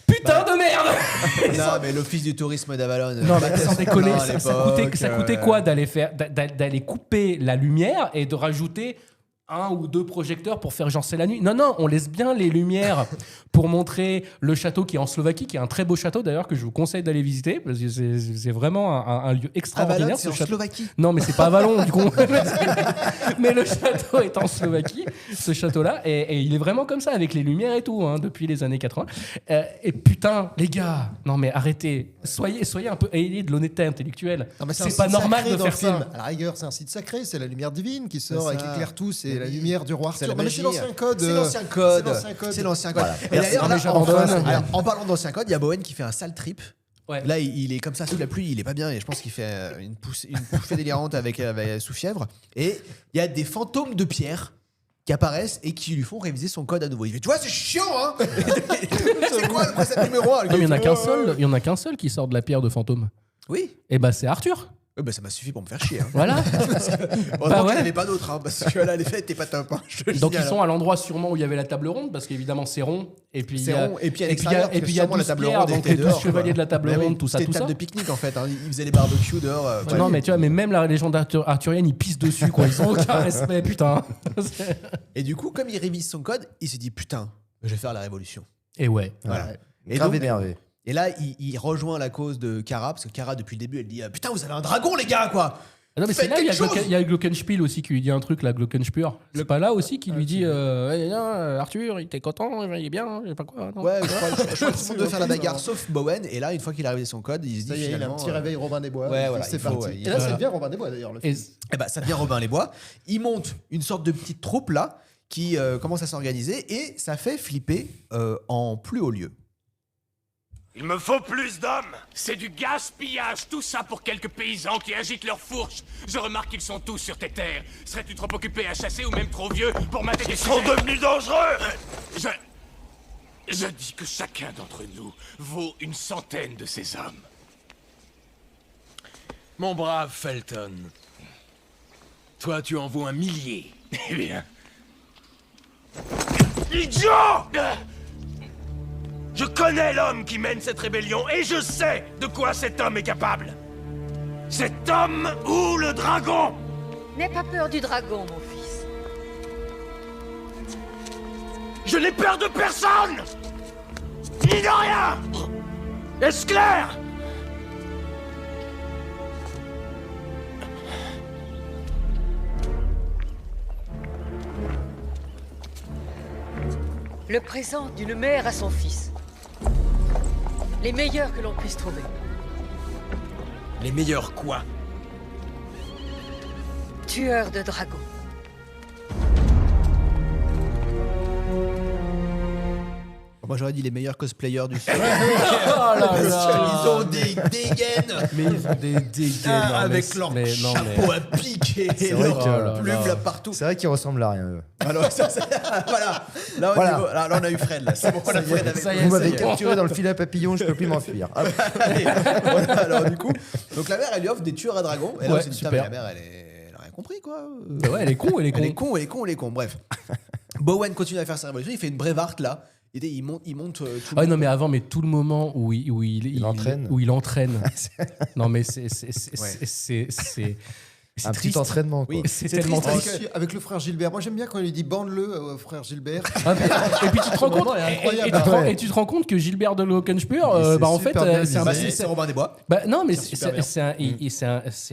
Putain de merde! non, mais l'office du tourisme d'Avalon. Non, mais sans déconner, Non, à ça coûtait l'époque, quoi d'aller couper la lumière et de rajouter 1 ou 2 projecteurs pour faire genre c'est la nuit? Non, on laisse bien les lumières pour montrer le château qui est en Slovaquie, qui est un très beau château d'ailleurs que je vous conseille d'aller visiter parce que c'est vraiment un lieu Avalon, extraordinaire. c'est ce en château. Slovaquie. Non, mais c'est pas Avalon, du coup. Mais le château est en Slovaquie, ce château-là, et il est vraiment comme ça, avec les lumières et tout, hein, depuis les années 80. Et putain, les gars, non mais arrêtez, soyez un peu, ayez de l'honnêteté intellectuelle. Non, mais C'est un pas site normal sacré de dans faire le film. ça. À la rigueur, c'est un site sacré, c'est la lumière divine qui sort C'est et qui ça. éclaire tout, c'est Mais la oui. lumière du roi C'est Arthur. la Non, mais c'est magie. l'ancien code. C'est l'ancien code. C'est l'ancien code. C'est l'ancien code. Voilà. Et d'ailleurs, Non, là, mais j'abandonne. en parlant d'ancien code, il y a Bowen qui fait un sale trip. Ouais. Là, il est comme ça sous la pluie, il est pas bien et je pense qu'il fait une poussée délirante avec sous fièvre. Et il y a des fantômes de pierre qui apparaissent et qui lui font réviser son code à nouveau. Il fait, tu vois, c'est chiant, hein. C'est quoi le précepte numéro 1? Non, mais il y en a qu'un seul qui sort de la pierre de fantôme. Oui. Et bah c'est Arthur. Bah, ça m'a suffi pour me faire chier. Hein. Voilà. Heureusement qu'il n'y avait pas d'autres, hein, parce que là, les fêtes, t'es pas top. Hein, je te le Donc ils signale, sont à l'endroit sûrement où il y avait la table ronde, parce qu'évidemment c'est rond. Et puis C'est il y a, rond, et puis à et puis l'extérieur, il y a 12 pierres, donc les 12 chevaliers de la table ronde, tout ça, C'était tout une ça. table de pique-nique en fait. Hein. Ils faisaient les barbecues dehors. Non, mais tu vois, mais même la légende arthurienne, ils pissent dessus, quoi. Ils ont aucun respect, putain. Et du coup, comme il révise son code, il se dit putain, je vais faire la révolution. Et ouais. Voilà. Et Grave donc, énervé. Et là, il rejoint la cause de Kara, parce que Kara, depuis le début, elle dit putain, vous avez un dragon, les gars, quoi. Non, mais c'est Faites là, quelque il y a Glockenspiel aussi qui lui dit un truc, là, Glockenspur. C'est pas là aussi qui lui dit Arthur, il était content, il est bien, je sais pas quoi. Non. Ouais, je crois que tout le monde veut faire la bagarre, sauf Bowen. Et là, une fois qu'il a révisé son code, il se dit Ça y est, il a un finalement, petit réveil Robin des Bois. Ouais, voilà, c'est il faut, parti. ouais, Et là, ça devient Robin des Bois d'ailleurs. Le film. Eh ben, ça devient Robin les Bois. Il monte une sorte de petite troupe là qui commence à s'organiser et ça fait flipper en plus haut lieu. Il me faut plus d'hommes. C'est du gaspillage, tout ça pour quelques paysans qui agitent leurs fourches. Je remarque qu'ils sont tous sur tes terres. Serais-tu trop occupé à chasser ou même trop vieux pour mater des sujets ? Ils sont devenus dangereux. Je dis que chacun d'entre nous vaut une centaine de ces hommes. Mon brave Felton, toi tu en vaux un millier. Eh bien... Idiot ! Je connais l'homme qui mène cette rébellion et je sais de quoi cet homme est capable. Cet homme ou le dragon. N'aie pas peur du dragon, mon fils. Je n'ai peur de personne, ni de rien. Est-ce clair? Le présent d'une mère à son fils. Les meilleurs que l'on puisse trouver. Les meilleurs quoi? Tueurs de dragons. Moi j'aurais dit les meilleurs cosplayers du film. Ils ont des dégaines. Mais ils ont des dégaines. Avec leur chapeau à pique et leur plume là partout. C'est vrai qu'ils ressemblent à rien, eux. Alors, voilà. Là, on a eu Fred. Là. C'est bon, on a Fred avec Vous m'avez capturé dans le filet à papillon, je peux plus m'enfuir. Voilà, alors du coup, donc la mère, elle lui offre des tueurs à dragons. Et là, Ouais, on s'est dit, super. putain, mais la mère, elle a rien compris, quoi. Bah ouais, elle est con, elle est con. Elle est con. Bref. Bowen continue à faire sa révolution. Il fait une Brevart, là. Il monte tout le Ah monde. non, mais avant, mais tout le moment où il entraîne. Où il entraîne. Non, mais c'est Un triste. petit entraînement, quoi. Oui, C'est tellement triste. triste. Avec le frère Gilbert. Moi, j'aime bien quand il lui dit bande-le au frère Gilbert. Ah, et puis tu te rends compte, moment est incroyable. et tu te rends compte que Gilbert de Glockenspiel, c'est bah en fait, super bien c'est un visé. petit, C'est Robin des Bois. bah non, mais super bien. c'est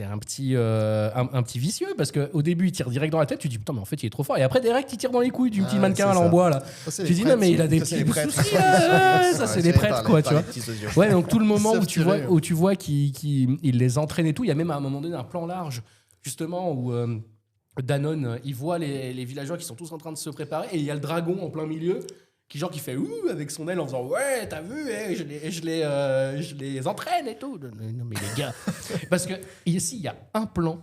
un petit vicieux parce qu'au début il tire direct dans la tête, tu dis putain mais en fait il est trop fort et après direct il tire dans les couilles du petit mannequin c'est là en ça. bois là. c'est Tu les dis non prêtres, mais il a des ça, c'est petits les prêtres. soucis, ça c'est des prêtres quoi tu vois. Ouais donc tout le moment Sauf où tirer. tu vois qu'il les entraîne et tout, il y a même à un moment donné un plan large justement où Danone il voit les villageois qui sont tous en train de se préparer et il y a le dragon en plein milieu qui fait ouh avec son aile en faisant ouais t'as vu je les entraîne et tout. Non mais les gars parce que ici il y a un plan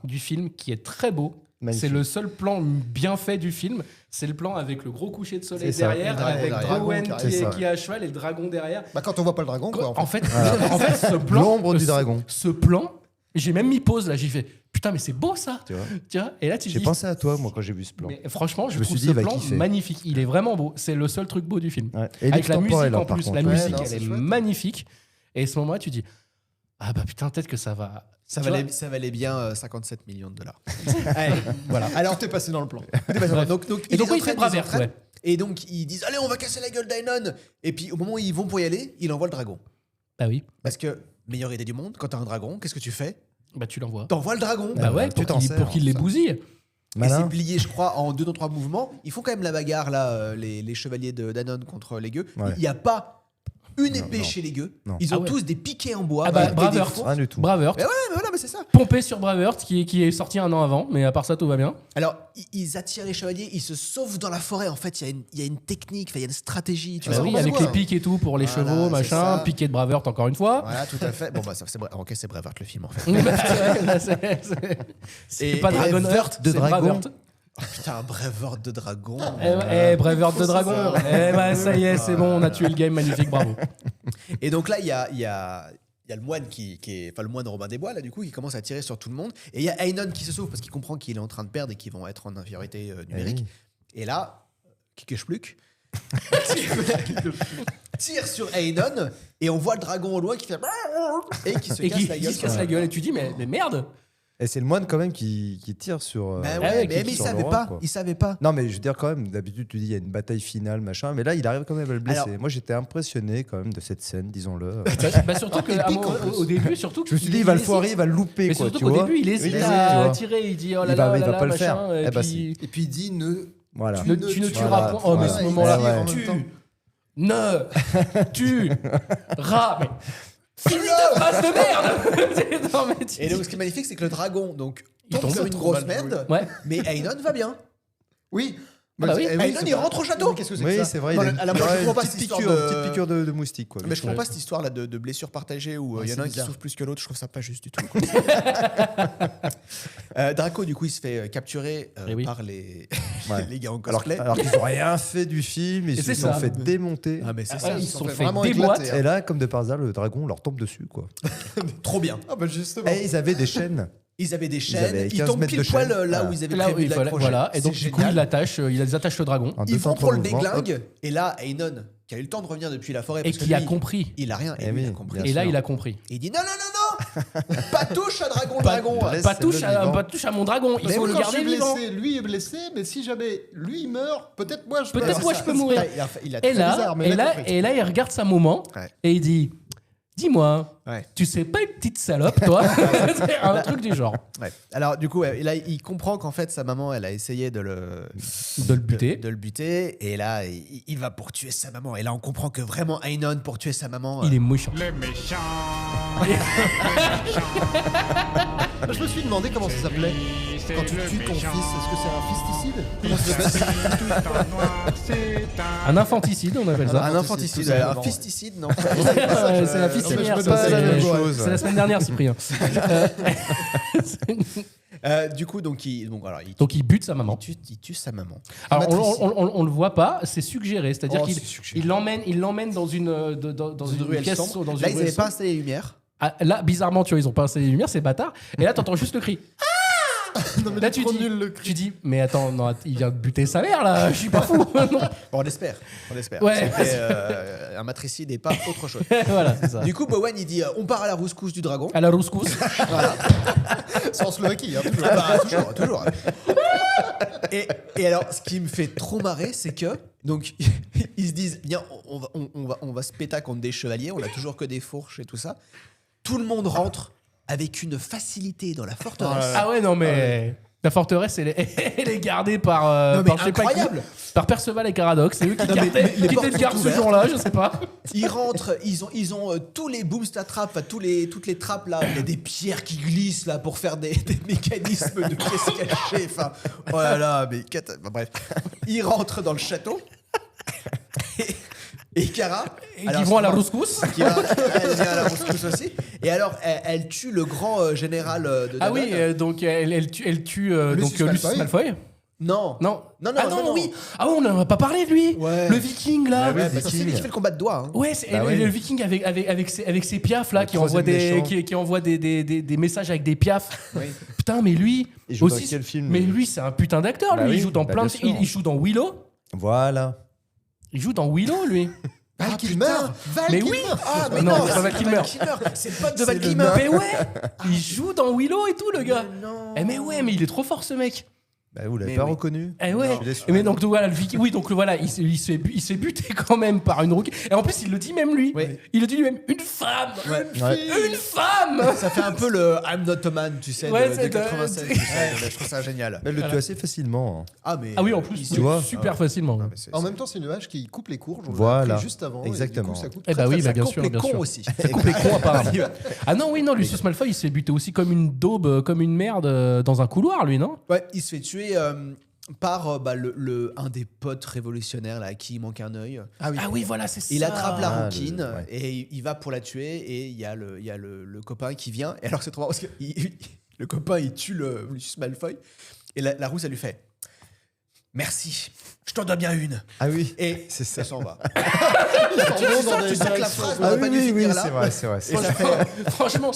du film qui est très beau. Magnifique. C'est le seul plan bien fait du film. C'est le plan avec le gros coucher de soleil C'est ça. derrière, Le dragon avec derrière. Bowen C'est ça. qui est à cheval et le dragon derrière. Bah, quand on voit pas le dragon, quoi. En fait, ce plan, L'ombre du dragon. Ce plan, j'ai même mis pause là. J'ai fait putain mais c'est beau ça. Tu vois. Tu vois. Et là tu J'ai dis. pensé à toi, moi, quand j'ai vu ce plan. Mais franchement, je me trouve suis dit, ce il va plan kiffer. magnifique. Il est vraiment beau. C'est le seul truc beau du film. Ouais. Et Avec la musique temporel, en par plus. contre. La musique, non, elle c'est est chouette. magnifique. Et à ce moment-là, tu dis ah bah putain peut-être que ça va. Ça Tu valait bien 57 millions de dollars. Voilà. Alors, t'es passé dans le plan. Donc, Et ils donc les il fait entraînent, braverte, ouais. Et donc ils disent allez on va casser la gueule d'Ainon. Et puis au moment où ils vont pour y aller, il envoie le dragon. Bah oui. Parce que meilleure idée du monde, quand t'as un dragon, qu'est-ce que tu fais? Bah tu l'envoies. T'envoies le dragon. Bah ouais, tu pour t'en qu'il sers, les ça. bousille. Et c'est Malin. plié, je crois, en 2 ou 3 mouvements. Ils font quand même la bagarre, là, les chevaliers de Danone contre les gueux. Ouais. Il n'y a pas une Non, épée non. chez les gueux. Non. Ils ont Ah ouais. tous des piquets en bois. Ah bah, avec des Braveheart. défauts. Rien du tout. Braveheart. Mais ouais, mais voilà, mais c'est ça. Pompé sur Braveheart qui est sorti 1 an avant, mais à part ça tout va bien. Alors, ils attirent les chevaliers, ils se sauvent dans la forêt. En fait, il y a une technique, il y a une stratégie. Tu Bah vois. oui, on avec voit. les pics et tout pour les Voilà, chevaux, c'est machin, ça. piqué de Braveheart encore une fois. Voilà, tout à fait. Bon, bah, ok, c'est Braveheart le film, en fait. C'est Et- pas et Dragonheart, de c'est dragon. Braveheart. Oh, putain, Braveheart de dragon. Braveheart de dragon. Eh bah ça y est, c'est bon, on a tué le game, magnifique, bravo. Et donc là, il y a il y a le moine le moine Robin des Bois là du coup qui commence à tirer sur tout le monde et il y a Ainon qui se sauve parce qu'il comprend qu'il est en train de perdre et qu'ils vont être en infériorité numérique. Et là, Kikeshpluk tire sur Ainon et on voit le dragon au loin qui fait et qui se casse la gueule. Et tu dis mais merde. Et c'est le moine quand même qui tire sur. mais il savait pas. Il savait pas. Non, mais je veux dire quand même, d'habitude tu dis il y a une bataille finale, machin, mais là il arrive quand même à le blesser. Alors, moi j'étais impressionné quand même de cette scène, disons-le. Surtout qu'au début, surtout. Je me suis dit il va le foirer, il va le louper. Mais quoi, surtout tu qu'au vois. début il hésite à tirer, il dit oh là là, il va pas le faire. Et puis il dit voilà. Tu ne tueras point. Oh mais ce moment-là, tu ras. Mais finis ta phrase de merde. Non, et donc ce qui est magnifique, c'est que le dragon tombe comme une grosse merde, mais Ainon va bien. Oui. Ainon il rentre au château. Qu'est-ce que c'est Oui, que c'est vrai. Moi je comprends pas cette petite piqûre de moustique. Quoi, mais je comprends pas cette histoire là de blessure partagée où il y en a un qui souffre plus que l'autre. Je trouve ça pas juste du tout. Draco du coup il se fait capturer par les gars en cosplay. Alors qu'ils ont rien fait du film, ils se sont fait démonter. Ah mais c'est ça, ils se sont fait vraiment déboîter. Et là, comme de par hasard, le dragon leur tombe dessus, quoi. Trop bien. Ah bah justement. Et ils avaient des chaînes. Ils avaient des chaînes, ils 15 tombent mètres pile de poil chaîne. là où ils avaient prévu de l'accrocher. Voilà, et donc du coup ils attachent le dragon. Ils vont pour le déglingue, et là Ainon, qui a eu le temps de revenir depuis la forêt, Et qui a compris. Il a rien, et lui il a compris. Et là il a compris. Et il dit non, pas touche à dragon, pas touche à mon dragon, il faut le garder vivant. Lui est blessé, mais si jamais lui meurt, peut-être moi je peux mourir. Et là il regarde sa maman et il dit dis-moi, tu sais pas une petite salope, toi? C'est un truc du genre. Ouais. Alors, du coup, là, il comprend qu'en fait, sa maman, elle a essayé de le buter. De le buter. Et là, il va pour tuer sa maman. Et là, on comprend que vraiment, Ainon, pour tuer sa maman... Il est méchant. Les méchants. Je me suis demandé comment ça s'appelait. Quand tu tues ton fils, est-ce que c'est un fisticide? Un infanticide, on appelle ça. Un infanticide. Un fisticide, non. C'est la fistinière. C'est la semaine dernière, Cyprien. Du coup, donc il bute sa maman. Il tue sa maman. Alors, on le voit pas, c'est suggéré. C'est-à-dire qu'il l'emmène dans une ruelle pièce. Sombre. Là, ils n'avaient pas installé les lumières. Là, bizarrement, tu vois, ils ont pas installé les lumières, c'est bâtard. Et là, t'entends juste le cri. Non, mais là, tu dis, mais attends, non, il vient de buter sa mère, là, je suis pas fou. Bon, on espère. Ouais. C'était un matricide et pas autre chose. Voilà, c'est ça. Du coup, Bowen, il dit on part à la rouscousse du dragon. À la rouscousse. Voilà. Sans Slovaquie, hein, toujours. Et alors, ce qui me fait trop marrer, c'est que donc ils se disent viens, on va se péter contre des chevaliers, on a toujours que des fourches et tout ça. Tout le monde rentre avec une facilité dans la forteresse. Ah ouais, non mais la forteresse, elle est gardée par incroyable. Par Perceval et Caradoc. C'est eux qui étaient de garde ce jour-là, je sais pas. Ils rentrent, ils ont tous les boomstatraps, toutes les trappes là. Il y a des pierres qui glissent là pour faire des mécanismes de pièces cachées. Enfin, oh là là, mais bref. Ils rentrent dans le château. Et Kara, ils vont à la rouscousse. Elle vient à la rouscousse aussi. Et alors, elle tue le grand général de Danone. Ah oui, donc elle tue Lucius Malfoy. Non. Oui. Ah ouais, on n'en a pas parlé de lui. Ouais. Le viking là. C'est lui qui fait le combat de doigts. Hein. Ouais, le viking avec ses piafs là qui envoie des messages avec des piafs. Oui. Putain, mais lui il joue aussi. dans quel film? Mais lui, c'est un putain d'acteur. Lui, il joue dans plein de. Il joue dans Willow. Voilà. Il joue dans Willow, lui. Val Kilmer. Mais oui. Ah, mais non, non, c'est pas Val Kilmer. C'est le pote de Val Kilmer. Mais ouais. Il joue dans Willow et tout, le gars. Mais ouais, mais il est trop fort, ce mec. Bah, vous l'avez pas reconnu? Eh ouais. Mais donc voilà, le viking. Oui, donc voilà, il se fait buter quand même par une rouquine. Et en plus, il le dit même lui. Oui. Il le dit lui-même. Une femme. Une femme. Ça fait un peu le I'm not a man, tu sais, de 96. Je trouve ça génial. Elle le tue assez facilement. Ah oui, en plus, tu vois, super facilement. En même temps, c'est une vache qui coupe les courges. Voilà. Juste avant. Exactement. Et du coup, ça coupe Eh bah oui, bien sûr, bien sûr. aussi. Ça coupe les cons apparemment. Ah non, oui, non, Lucius Malfoy, il se fait buter aussi comme une daube, comme une merde dans un couloir, lui, non? Ouais, il se fait tuer par un des potes révolutionnaires là, à qui il manque un œil. Ah oui, voilà, c'est ça. Il attrape la rouquine et il va pour la tuer et il y a le copain qui vient. Et alors c'est trop marrant parce que le copain il tue Lucius Malfoy et la rousse elle lui fait merci, je t'en dois bien une. Ah oui. Et c'est ça. elle s'en va. Tu Tu sens que la phrase Ah n'aurait pas dû finir là. c'est vrai, c'est vrai. Et ça fait. Franchement,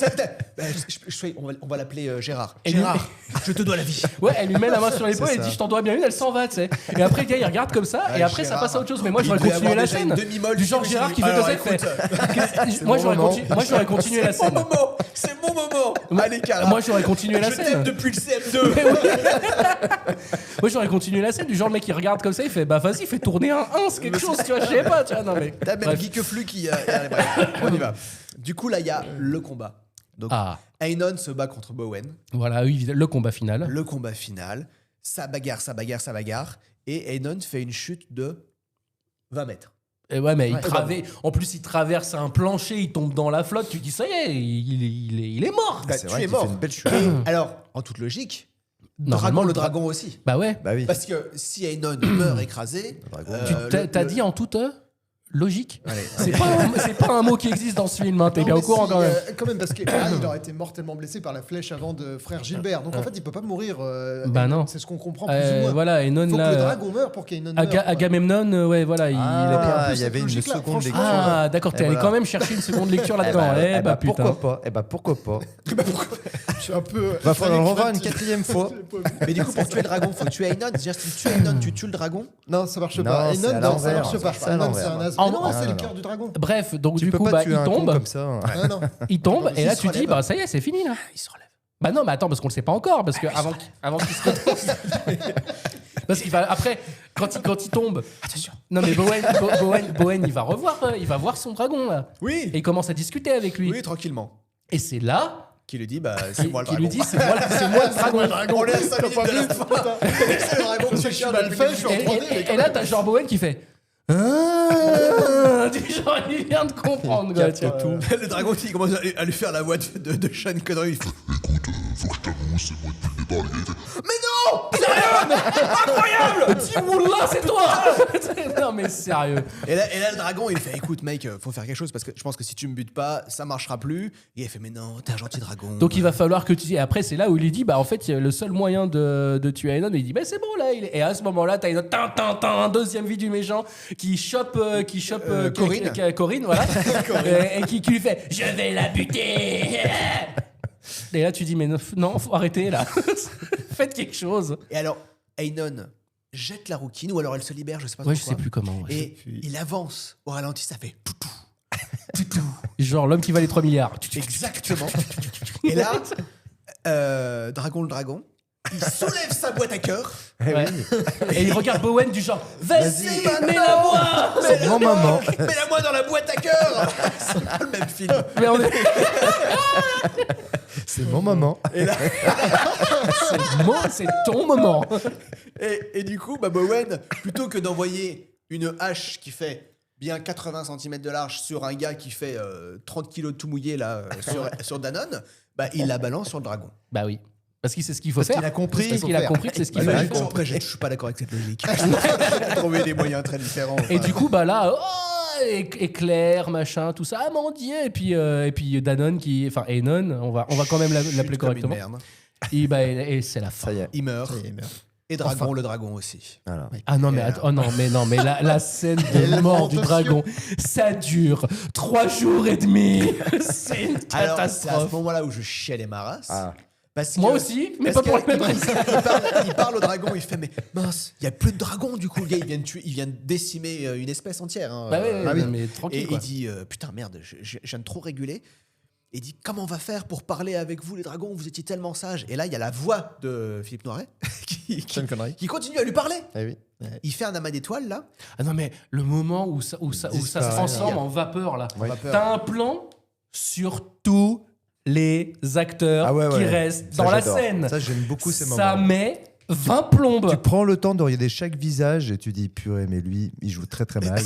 On va l'appeler Gérard. Et Gérard, je te dois la vie. ouais, elle lui met la main sur l'épaule C'est et elle ça. dit je t'en dois bien une, elle s'en va, tu sais. Et après, le gars, il regarde comme ça, et après, ça Gérard, passe à autre chose. Mais moi, il j'aurais devait continué avoir la déjà scène. une demi-molle Du genre qui Gérard qui fait Alors, comme ça, il fait. C'est Moi, mon j'aurais moment. continué la C'est mon scène. moment. C'est mon moment. Allez, Cara. Moi, j'aurais continué la Je t'aime scène. depuis le CM2. Moi, j'aurais continué la scène. Du genre, le mec, il regarde comme ça, il fait bah vas-y, fais tourner un 1, c'est quelque chose, tu vois, je sais pas, tu vois. Non, mais. T'as même Bref. Guy Queflu qui. Allez, bref, on y va. Du coup, là, il y a le combat. Donc, Ah, Ainon se bat contre Bowen. voilà, oui, le combat final. Le combat final. Ça bagarre. Et Ainon fait une chute de 20 mètres. Et ouais, mais Ouais, il traverse un plancher, il tombe dans la flotte, tu dis ça y est, il est mort. Bah, C'est tu vrai es qu'il mort. fait une belle chute. Alors, en toute logique, Normalement, le dragon aussi. Bah ouais. Bah oui. Parce que si Ainon meurt écrasé. T'as dit en toute logique. Allez. C'est pas un mot qui existe dans ce film, hein, t'es Non, bien au mais courant si, quand même. quand même, parce qu'il aurait été mortellement blessé par la flèche avant de frère Gilbert. Donc en fait, il peut pas mourir. Bah non. C'est ce qu'on comprend plus ou moins. Voilà, Ainon Faut que le là. dragon meure pour qu'Ainon meure. quoi. Agamemnon, ouais, voilà, il est Ah, peu il y avait cette une logique-là, seconde franchement. lecture. Ah, d'accord, t'es Et allé voilà. quand même chercher une seconde lecture là-dedans. Putain. Pourquoi pas pourquoi pas. Je suis un peu. Va falloir le revoir une Fallait que je quatrième fois. Mais du coup, pour tuer le dragon, faut tuer Ainon. C'est-à-dire, si tu tues Ainon, tu tues le dragon. Non, ça marche Non, pas. c'est Ainon, à non, ça l'envers. marche pas. C'est à Ainon, l'envers. c'est un as. Ah, Mais non, non, c'est non, le cœur non. du dragon. Bref, donc Tu du peux coup, pas bah, tuer il un con tombe. comme ça. Ah non. Il tombe, et Il là se tu dis, relève. bah ça y est, c'est fini là. Il se relève. Bah non, mais attends, parce qu'on le sait pas encore, parce que avant qu'il se retrouve. Parce qu'il va après, quand il tombe. Attention. Non mais Bowen, il va voir son dragon là. Oui. Et il commence à discuter avec lui. Oui, tranquillement. Et c'est là Qui lui dit, bah, c'est moi le qu'il dragon. lui dit, c'est moi le dragon. On est à 5 minutes de la fin. C'est le dragon qui cherche mal fait, je suis en 3D, mais Et là, t'as genre Bowen qui fait. Ah, du genre, il vient de comprendre. Quoi, tu vois. Le dragon qui commence à lui faire la voix de Sean Connery. Il fait, mais non! Incroyable! Dis Wallah, c'est toi! Non mais sérieux. Et là, le dragon, il fait, écoute, mec, faut faire quelque chose parce que je pense que si tu me butes pas, ça marchera plus. Et il fait, mais non, t'es un gentil dragon. Donc il va falloir que tu. Et après, c'est là où il lui dit, bah en fait, le seul moyen de tuer Ainon, il dit, bah c'est bon là. Et à ce moment-là, t'as un deuxième vie du méchant qui chope Corinne. Corinne, voilà. et qui lui fait, je vais la buter. Et là, tu dis, mais non, faut arrêter là. Faites quelque chose. Et alors, Ainon jette la rouquine ou alors elle se libère, je sais pas Ouais, trop je quoi. sais plus comment. Ouais. Et il avance au ralenti, ça fait toutou. Genre l'homme qui valait 3 milliards. Exactement. Et là, Dragon le dragon, il soulève sa boîte à cœur. Ouais. Et il regarde Bowen du genre, vas-y, mets-la-moi. C'est mon moment. Mets-la-moi dans la boîte à cœur. C'est pas le même film. Mais on est. C'est mon moment. Et là, C'est ton moment. et du coup, bah, Bowen, plutôt que d'envoyer une hache qui fait bien 80 cm de large sur un gars qui fait 30 kilos de tout mouillé là, sur Danone, bah, il la balance sur le dragon. Bah oui. Parce qu'il sait ce qu'il faut Parce faire. qu'il a compris Parce qu'il a compris que c'est ce qu'il Bah, fallait là, faire. après, je suis pas d'accord avec cette logique. J'ai trouvé des moyens très différents. Et du coup, bah là, éclair, machin, tout ça. Ah mon Dieu. Et puis Danone enfin Ainon, on va quand même l'appeler correctement. Et c'est la fin. Ça y est. Il meurt. Ça y est, il meurt. Et Dragon, le dragon aussi. Voilà. Ah non mais attends, mais la scène de mort du dragon, ça dure 3 jours et demi. C'est une Alors, c'est à catastrophe. ce moment-là où je chiais les marasses. Ah. Parce Moi que- aussi, mais parce pas pour que les mêmes raisons. il parle au dragon, il fait, mais mince, il n'y a plus de dragon du coup. Le gars, il vient de décimer une espèce entière. Hein. Bah ouais, Ah oui. mais tranquille Et quoi. il dit, putain, merde, je viens de trop réguler. Et il dit, comment on va faire pour parler avec vous, les dragons? Vous étiez tellement sages. Et là, il y a la voix de Philippe Noiret Sean Connery. qui continue à lui parler. Eh oui. Il fait un amas d'étoiles, là. Ah non mais le moment où ça se Disparaît. transforme en vapeur là. Oui. T'as un plan sur tous les acteurs Ah ouais, qui ouais. restent Ça, dans la j'adore. scène. Ça, j'aime beaucoup ces Ça moments. met 20 plombes. Tu prends le temps de regarder chaque visage et tu dis purée, mais lui, il joue très très mal.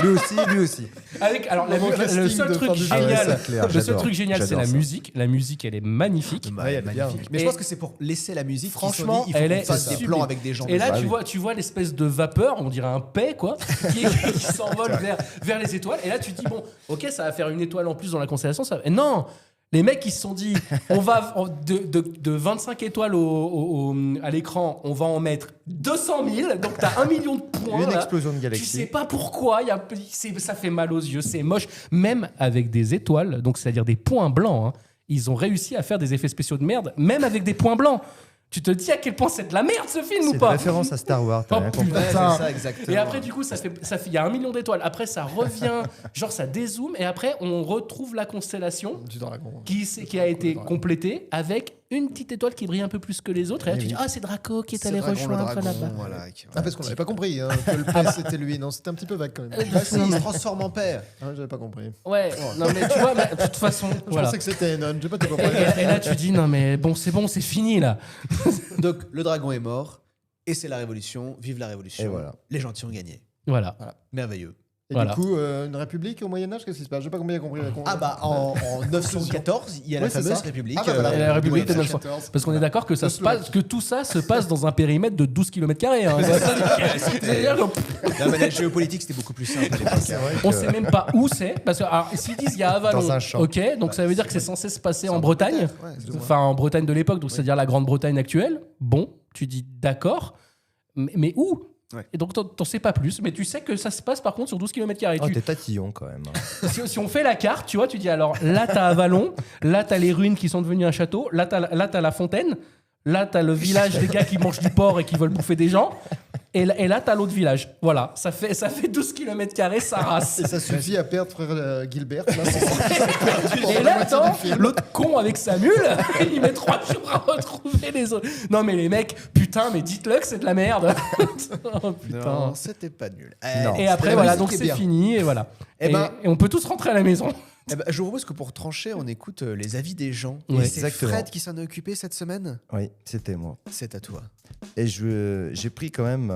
Lui aussi. Avec, alors, Moment le casting seul de truc fin du film. Ah ouais, génial, c'est clair, le seul j'adore. truc génial, c'est J'adore la ça. musique. La musique, elle est magnifique. Bah, Ouais, elle est bien. magnifique. Mais Et- je pense que c'est pour laisser la musique. Franchement, il faut elle qu'on est fasse des sublime. plans avec des gens. Et là, Ah oui. tu vois l'espèce de vapeur, on dirait un paix, quoi, qui s'envole vers les étoiles. Et là, tu te dis, bon, ok, ça va faire une étoile en plus dans la constellation. Et non, Les mecs, ils se sont dit, on va de 25 étoiles à l'écran, on va en mettre 200 000, donc t'as 1 million de points. Une là. explosion de Tu galaxies. sais pas pourquoi, ça fait mal aux yeux, c'est moche. Même avec des étoiles, donc c'est-à-dire des points blancs, hein, ils ont réussi à faire des effets spéciaux de merde, même avec des points blancs. Tu te dis à quel point c'est de la merde ce film ou C'est une pas? référence à Star Wars, t'as Oh, rien compris. Ouais, c'est putain. ça, exactement. Et après, du coup, il y a 1 million d'étoiles. Après, ça revient, genre ça dézoome, et après, on retrouve la constellation Du dragon. qui a été complétée avec une petite étoile qui brille un peu plus que les autres. Et là, Oui, tu dis, oui. ah, c'est Draco qui est C'est allé Dragon, le rejoindre dragon, là-bas. voilà, Ah, parce qu'on n'avait pas compris hein, que le père c'était lui. Non, c'était un petit peu vague quand même. Bah si, il se transforme en père. Ah, j'avais pas compris. Ouais, non, mais tu vois, de toute façon, Je voilà. pensais que c'était Enon, j'ai pas tout compris. Et là, tu dis, non, mais bon, c'est fini là. Donc le dragon est mort et c'est la révolution. Vive la révolution. Et voilà. Les gentils ont gagné. Voilà. Merveilleux. Et Voilà. du coup, une république au Moyen-Âge, qu'est-ce qui se passe J'ai pas bien compris la Ah bah en 914, il y a la Oui, c'est fameuse ça. république. Ah bah voilà. Et la République de du Moyen-Âge. 900. Parce qu'on est d'accord que, que tout ça se passe dans un périmètre de 12 km. Hein. C'est-à-dire que- La manette géopolitique, c'était beaucoup plus simple à l'époque. C'est vrai on que- sait même pas où c'est. Parce que alors, s'ils disent il y a Avalon, Dans un champ. ok, donc ça veut dire que c'est censé se passer en Bretagne. Ouais, c'est Enfin, en Bretagne de l'époque, donc c'est-à-dire la Grande-Bretagne actuelle. Bon, tu dis d'accord, mais où? Ouais. Et donc, t'en sais pas plus, mais tu sais que ça se passe par contre sur 12 km. Oh, t'es tatillon quand même. Si on fait la carte, tu vois, tu dis alors là, t'as Avalon, là, t'as les ruines qui sont devenues un château, là, t'as la fontaine, là, t'as le village des gars qui mangent du porc et qui veulent bouffer des gens, et là, t'as l'autre village. Voilà, ça fait 12 km, ça race. Et ça suffit à perdre frère Gilbert. Là, c'est ça. Et là, attends, l'autre con avec sa mule, il met 3 jours à retrouver les autres. Non, mais les mecs, putain, mais dites-le que c'est de la merde. Oh, putain. Non, c'était pas nul. Non. Et après, la voilà, musique donc est c'est bien. fini, et voilà. Eh ben- et on peut tous rentrer à la maison. Eh ben, je vous propose que pour trancher, on écoute les avis des gens. Ouais, et c'est exactement. Fred qui s'en est occupé cette semaine. Oui, c'était moi. C'est à toi. Et j'ai pris quand même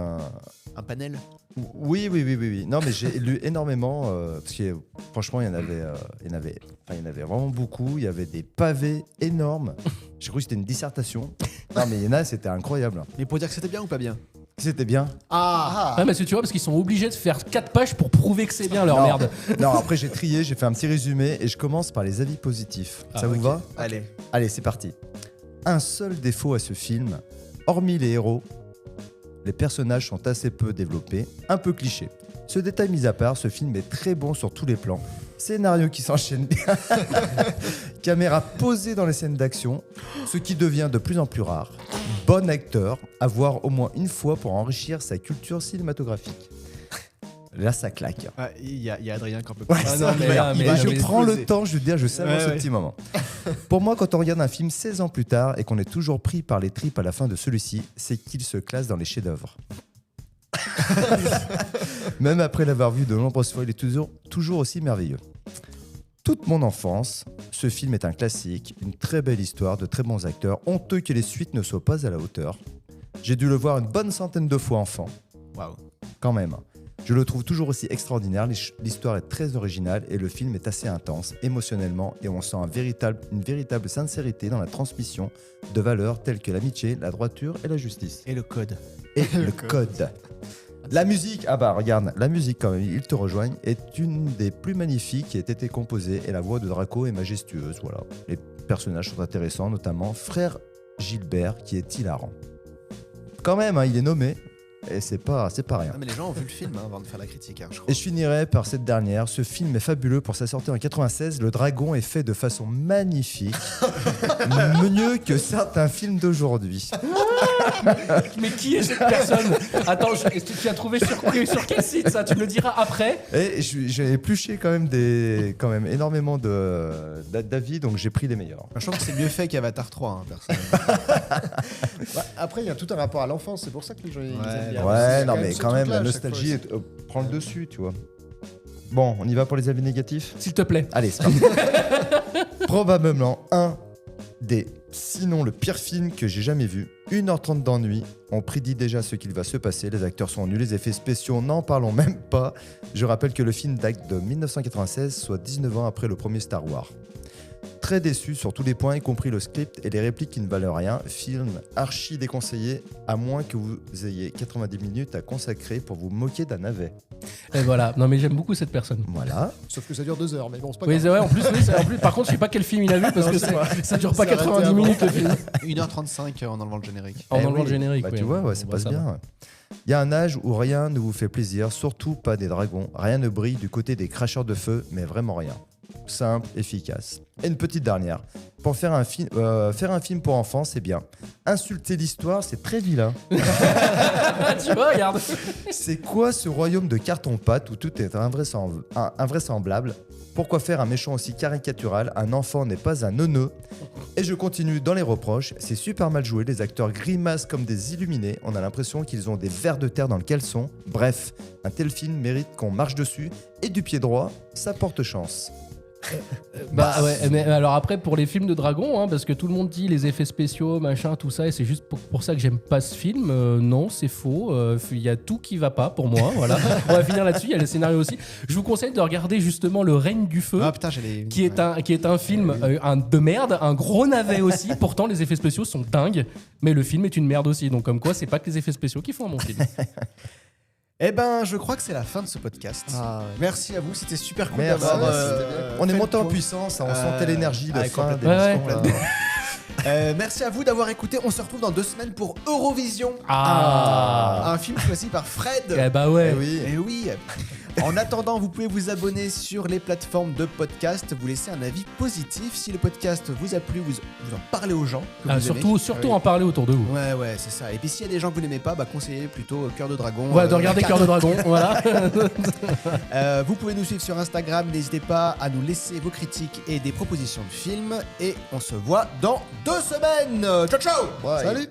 Un panel. Oui. Non, mais j'ai lu énormément parce que franchement, il y en avait vraiment beaucoup. Il y avait des pavés énormes. J'ai cru que c'était une dissertation. Non, mais il y en a, c'était incroyable. Mais pour dire que c'était bien ou pas bien? C'était bien. Ah, Ouais, parce que tu vois, parce qu'ils sont obligés de faire 4 pages pour prouver que c'est bien leur Non. merde. Non, après j'ai trié, j'ai fait un petit résumé et je commence par les avis positifs. Ça vous va? Allez. Allez, c'est parti. Un seul défaut à ce film, hormis les héros, les personnages sont assez peu développés, un peu clichés. Ce détail mis à part, ce film est très bon sur tous les plans. Scénario qui s'enchaîne bien. Caméra posée dans les scènes d'action, ce qui devient de plus en plus rare. Bon acteur, à voir au moins une fois pour enrichir sa culture cinématographique. Là, ça claque. Ah, il y a Adrien qui en peut Ouais, plus. Ah ça, non, mais là, il mais va- là, je mais prends exploser. le temps, je veux dire, je savais Ouais, ce ouais. petit moment. Pour moi, quand on regarde un film 16 ans plus tard et qu'on est toujours pris par les tripes à la fin de celui-ci, c'est qu'il se classe dans les chefs-d'œuvre. Même après l'avoir vu de nombreuses fois, il est toujours aussi merveilleux. Toute mon enfance, ce film est un classique, une très belle histoire, de très bons acteurs, honteux que les suites ne soient pas à la hauteur. J'ai dû le voir une bonne centaine de fois enfant. Waouh. Quand même. Je le trouve toujours aussi extraordinaire, l'histoire est très originale et le film est assez intense émotionnellement et on sent une véritable sincérité dans la transmission de valeurs telles que l'amitié, la droiture et la justice. Et le code. Et le code. La musique, ah bah regarde, la musique quand même, ils te rejoignent, est une des plus magnifiques qui ait été composée et la voix de Draco est majestueuse, voilà. Les personnages sont intéressants, notamment Frère Gilbert qui est hilarant. Quand même, hein, il est nommé et c'est pas rien. Ah, mais les gens ont vu le film avant de faire la critique, hein, je crois. Et je finirai par cette dernière. Ce film est fabuleux pour sa sortie en 96. Le dragon est fait de façon magnifique. Mieux que certains films d'aujourd'hui. Mais qui est cette personne? Attends, tu as trouvé sur quel site ça? Tu me le diras après. Et j'ai épluché quand même énormément d'avis, donc j'ai pris les meilleurs. Je trouve que c'est mieux fait qu'Avatar 3, hein, personnellement. Bah, après, il y a tout un rapport à l'enfance, c'est pour ça que les gens ils aiment bien. Ouais, C'est non quand mais ce quand même, truc-là, la à chaque nostalgie fois, prend le dessus, tu vois. Bon, on y va pour les avis négatifs? S'il te plaît. Allez, c'est parti. Probablement un des, sinon le pire film que j'ai jamais vu. 1h30 d'ennui. On prédit déjà ce qu'il va se passer. Les acteurs sont nuls, les effets spéciaux, n'en parlons même pas. Je rappelle que le film date de 1996, soit 19 ans après le premier Star Wars. Très déçu sur tous les points, y compris le script et les répliques qui ne valent rien. Film archi déconseillé, à moins que vous ayez 90 minutes à consacrer pour vous moquer d'un navet. Et voilà. Non, mais j'aime beaucoup cette personne. Voilà. Sauf que ça dure 2 heures, mais bon, c'est pas Oui, grave. c'est vrai. En plus, par contre, je sais pas quel film il a vu parce que ça dure pas C'est arrêté 90 avant. minutes le film. 1h35 en enlevant le générique. En Eh enlevant oui. le générique. Bah, oui. tu vois, Bon, ça bah, passe va. bien. Il y a un âge où rien ne vous fait plaisir, surtout pas des dragons. Rien ne brille du côté des cracheurs de feu, mais vraiment rien. Simple, efficace. Et une petite dernière. Pour faire un film pour enfants, c'est bien. Insulter l'histoire, c'est très vilain. Tu vois, regarde. C'est quoi ce royaume de carton-pâte où tout est invraisemblable? Pourquoi faire un méchant aussi caricatural? Un enfant n'est pas un neuneu. Et je continue dans les reproches. C'est super mal joué, les acteurs grimacent comme des illuminés. On a l'impression qu'ils ont des vers de terre dans le caleçon. Bref, un tel film mérite qu'on marche dessus. Et du pied droit, ça porte chance. Bah ouais, mais alors après pour les films de dragons, hein, parce que tout le monde dit les effets spéciaux, machin, tout ça, et c'est juste pour ça que j'aime pas ce film. Non, c'est faux. Il y a tout qui va pas pour moi. Voilà. On va finir là-dessus. Il y a le scénario aussi. Je vous conseille de regarder justement Le Règne du Feu, Ah putain, j'allais. qui est un film de merde, un gros navet aussi. Pourtant les effets spéciaux sont dingues, mais le film est une merde aussi. Donc comme quoi, c'est pas que les effets spéciaux qui font un bon film. Eh ben, je crois que c'est la fin de ce podcast. Ah, ouais. Merci à vous, c'était super cool Merci, d'avoir. c'était bien. On est fait monté le en point. puissance, on sentait l'énergie de ouais, fin complètement. d'émission, Ouais, là. Merci à vous d'avoir écouté. On se retrouve dans 2 semaines pour Eurovision. Ah. Un film choisi par Fred. Eh bah ouais. Eh oui. Eh oui. En attendant, vous pouvez vous abonner sur les plateformes de podcast, vous laisser un avis positif. Si le podcast vous a plu, vous en parlez aux gens. que Ah, vous aimez. surtout Oui. en parler autour de vous. Ouais, c'est ça. Et puis s'il y a des gens que vous n'aimez pas, conseillez plutôt Cœur de Dragon. Ouais, de regarder Cœur de Dragon. Voilà. Vous pouvez nous suivre sur Instagram. N'hésitez pas à nous laisser vos critiques et des propositions de films. Et on se voit dans 2 semaines. Ciao, ciao. Ouais. Salut!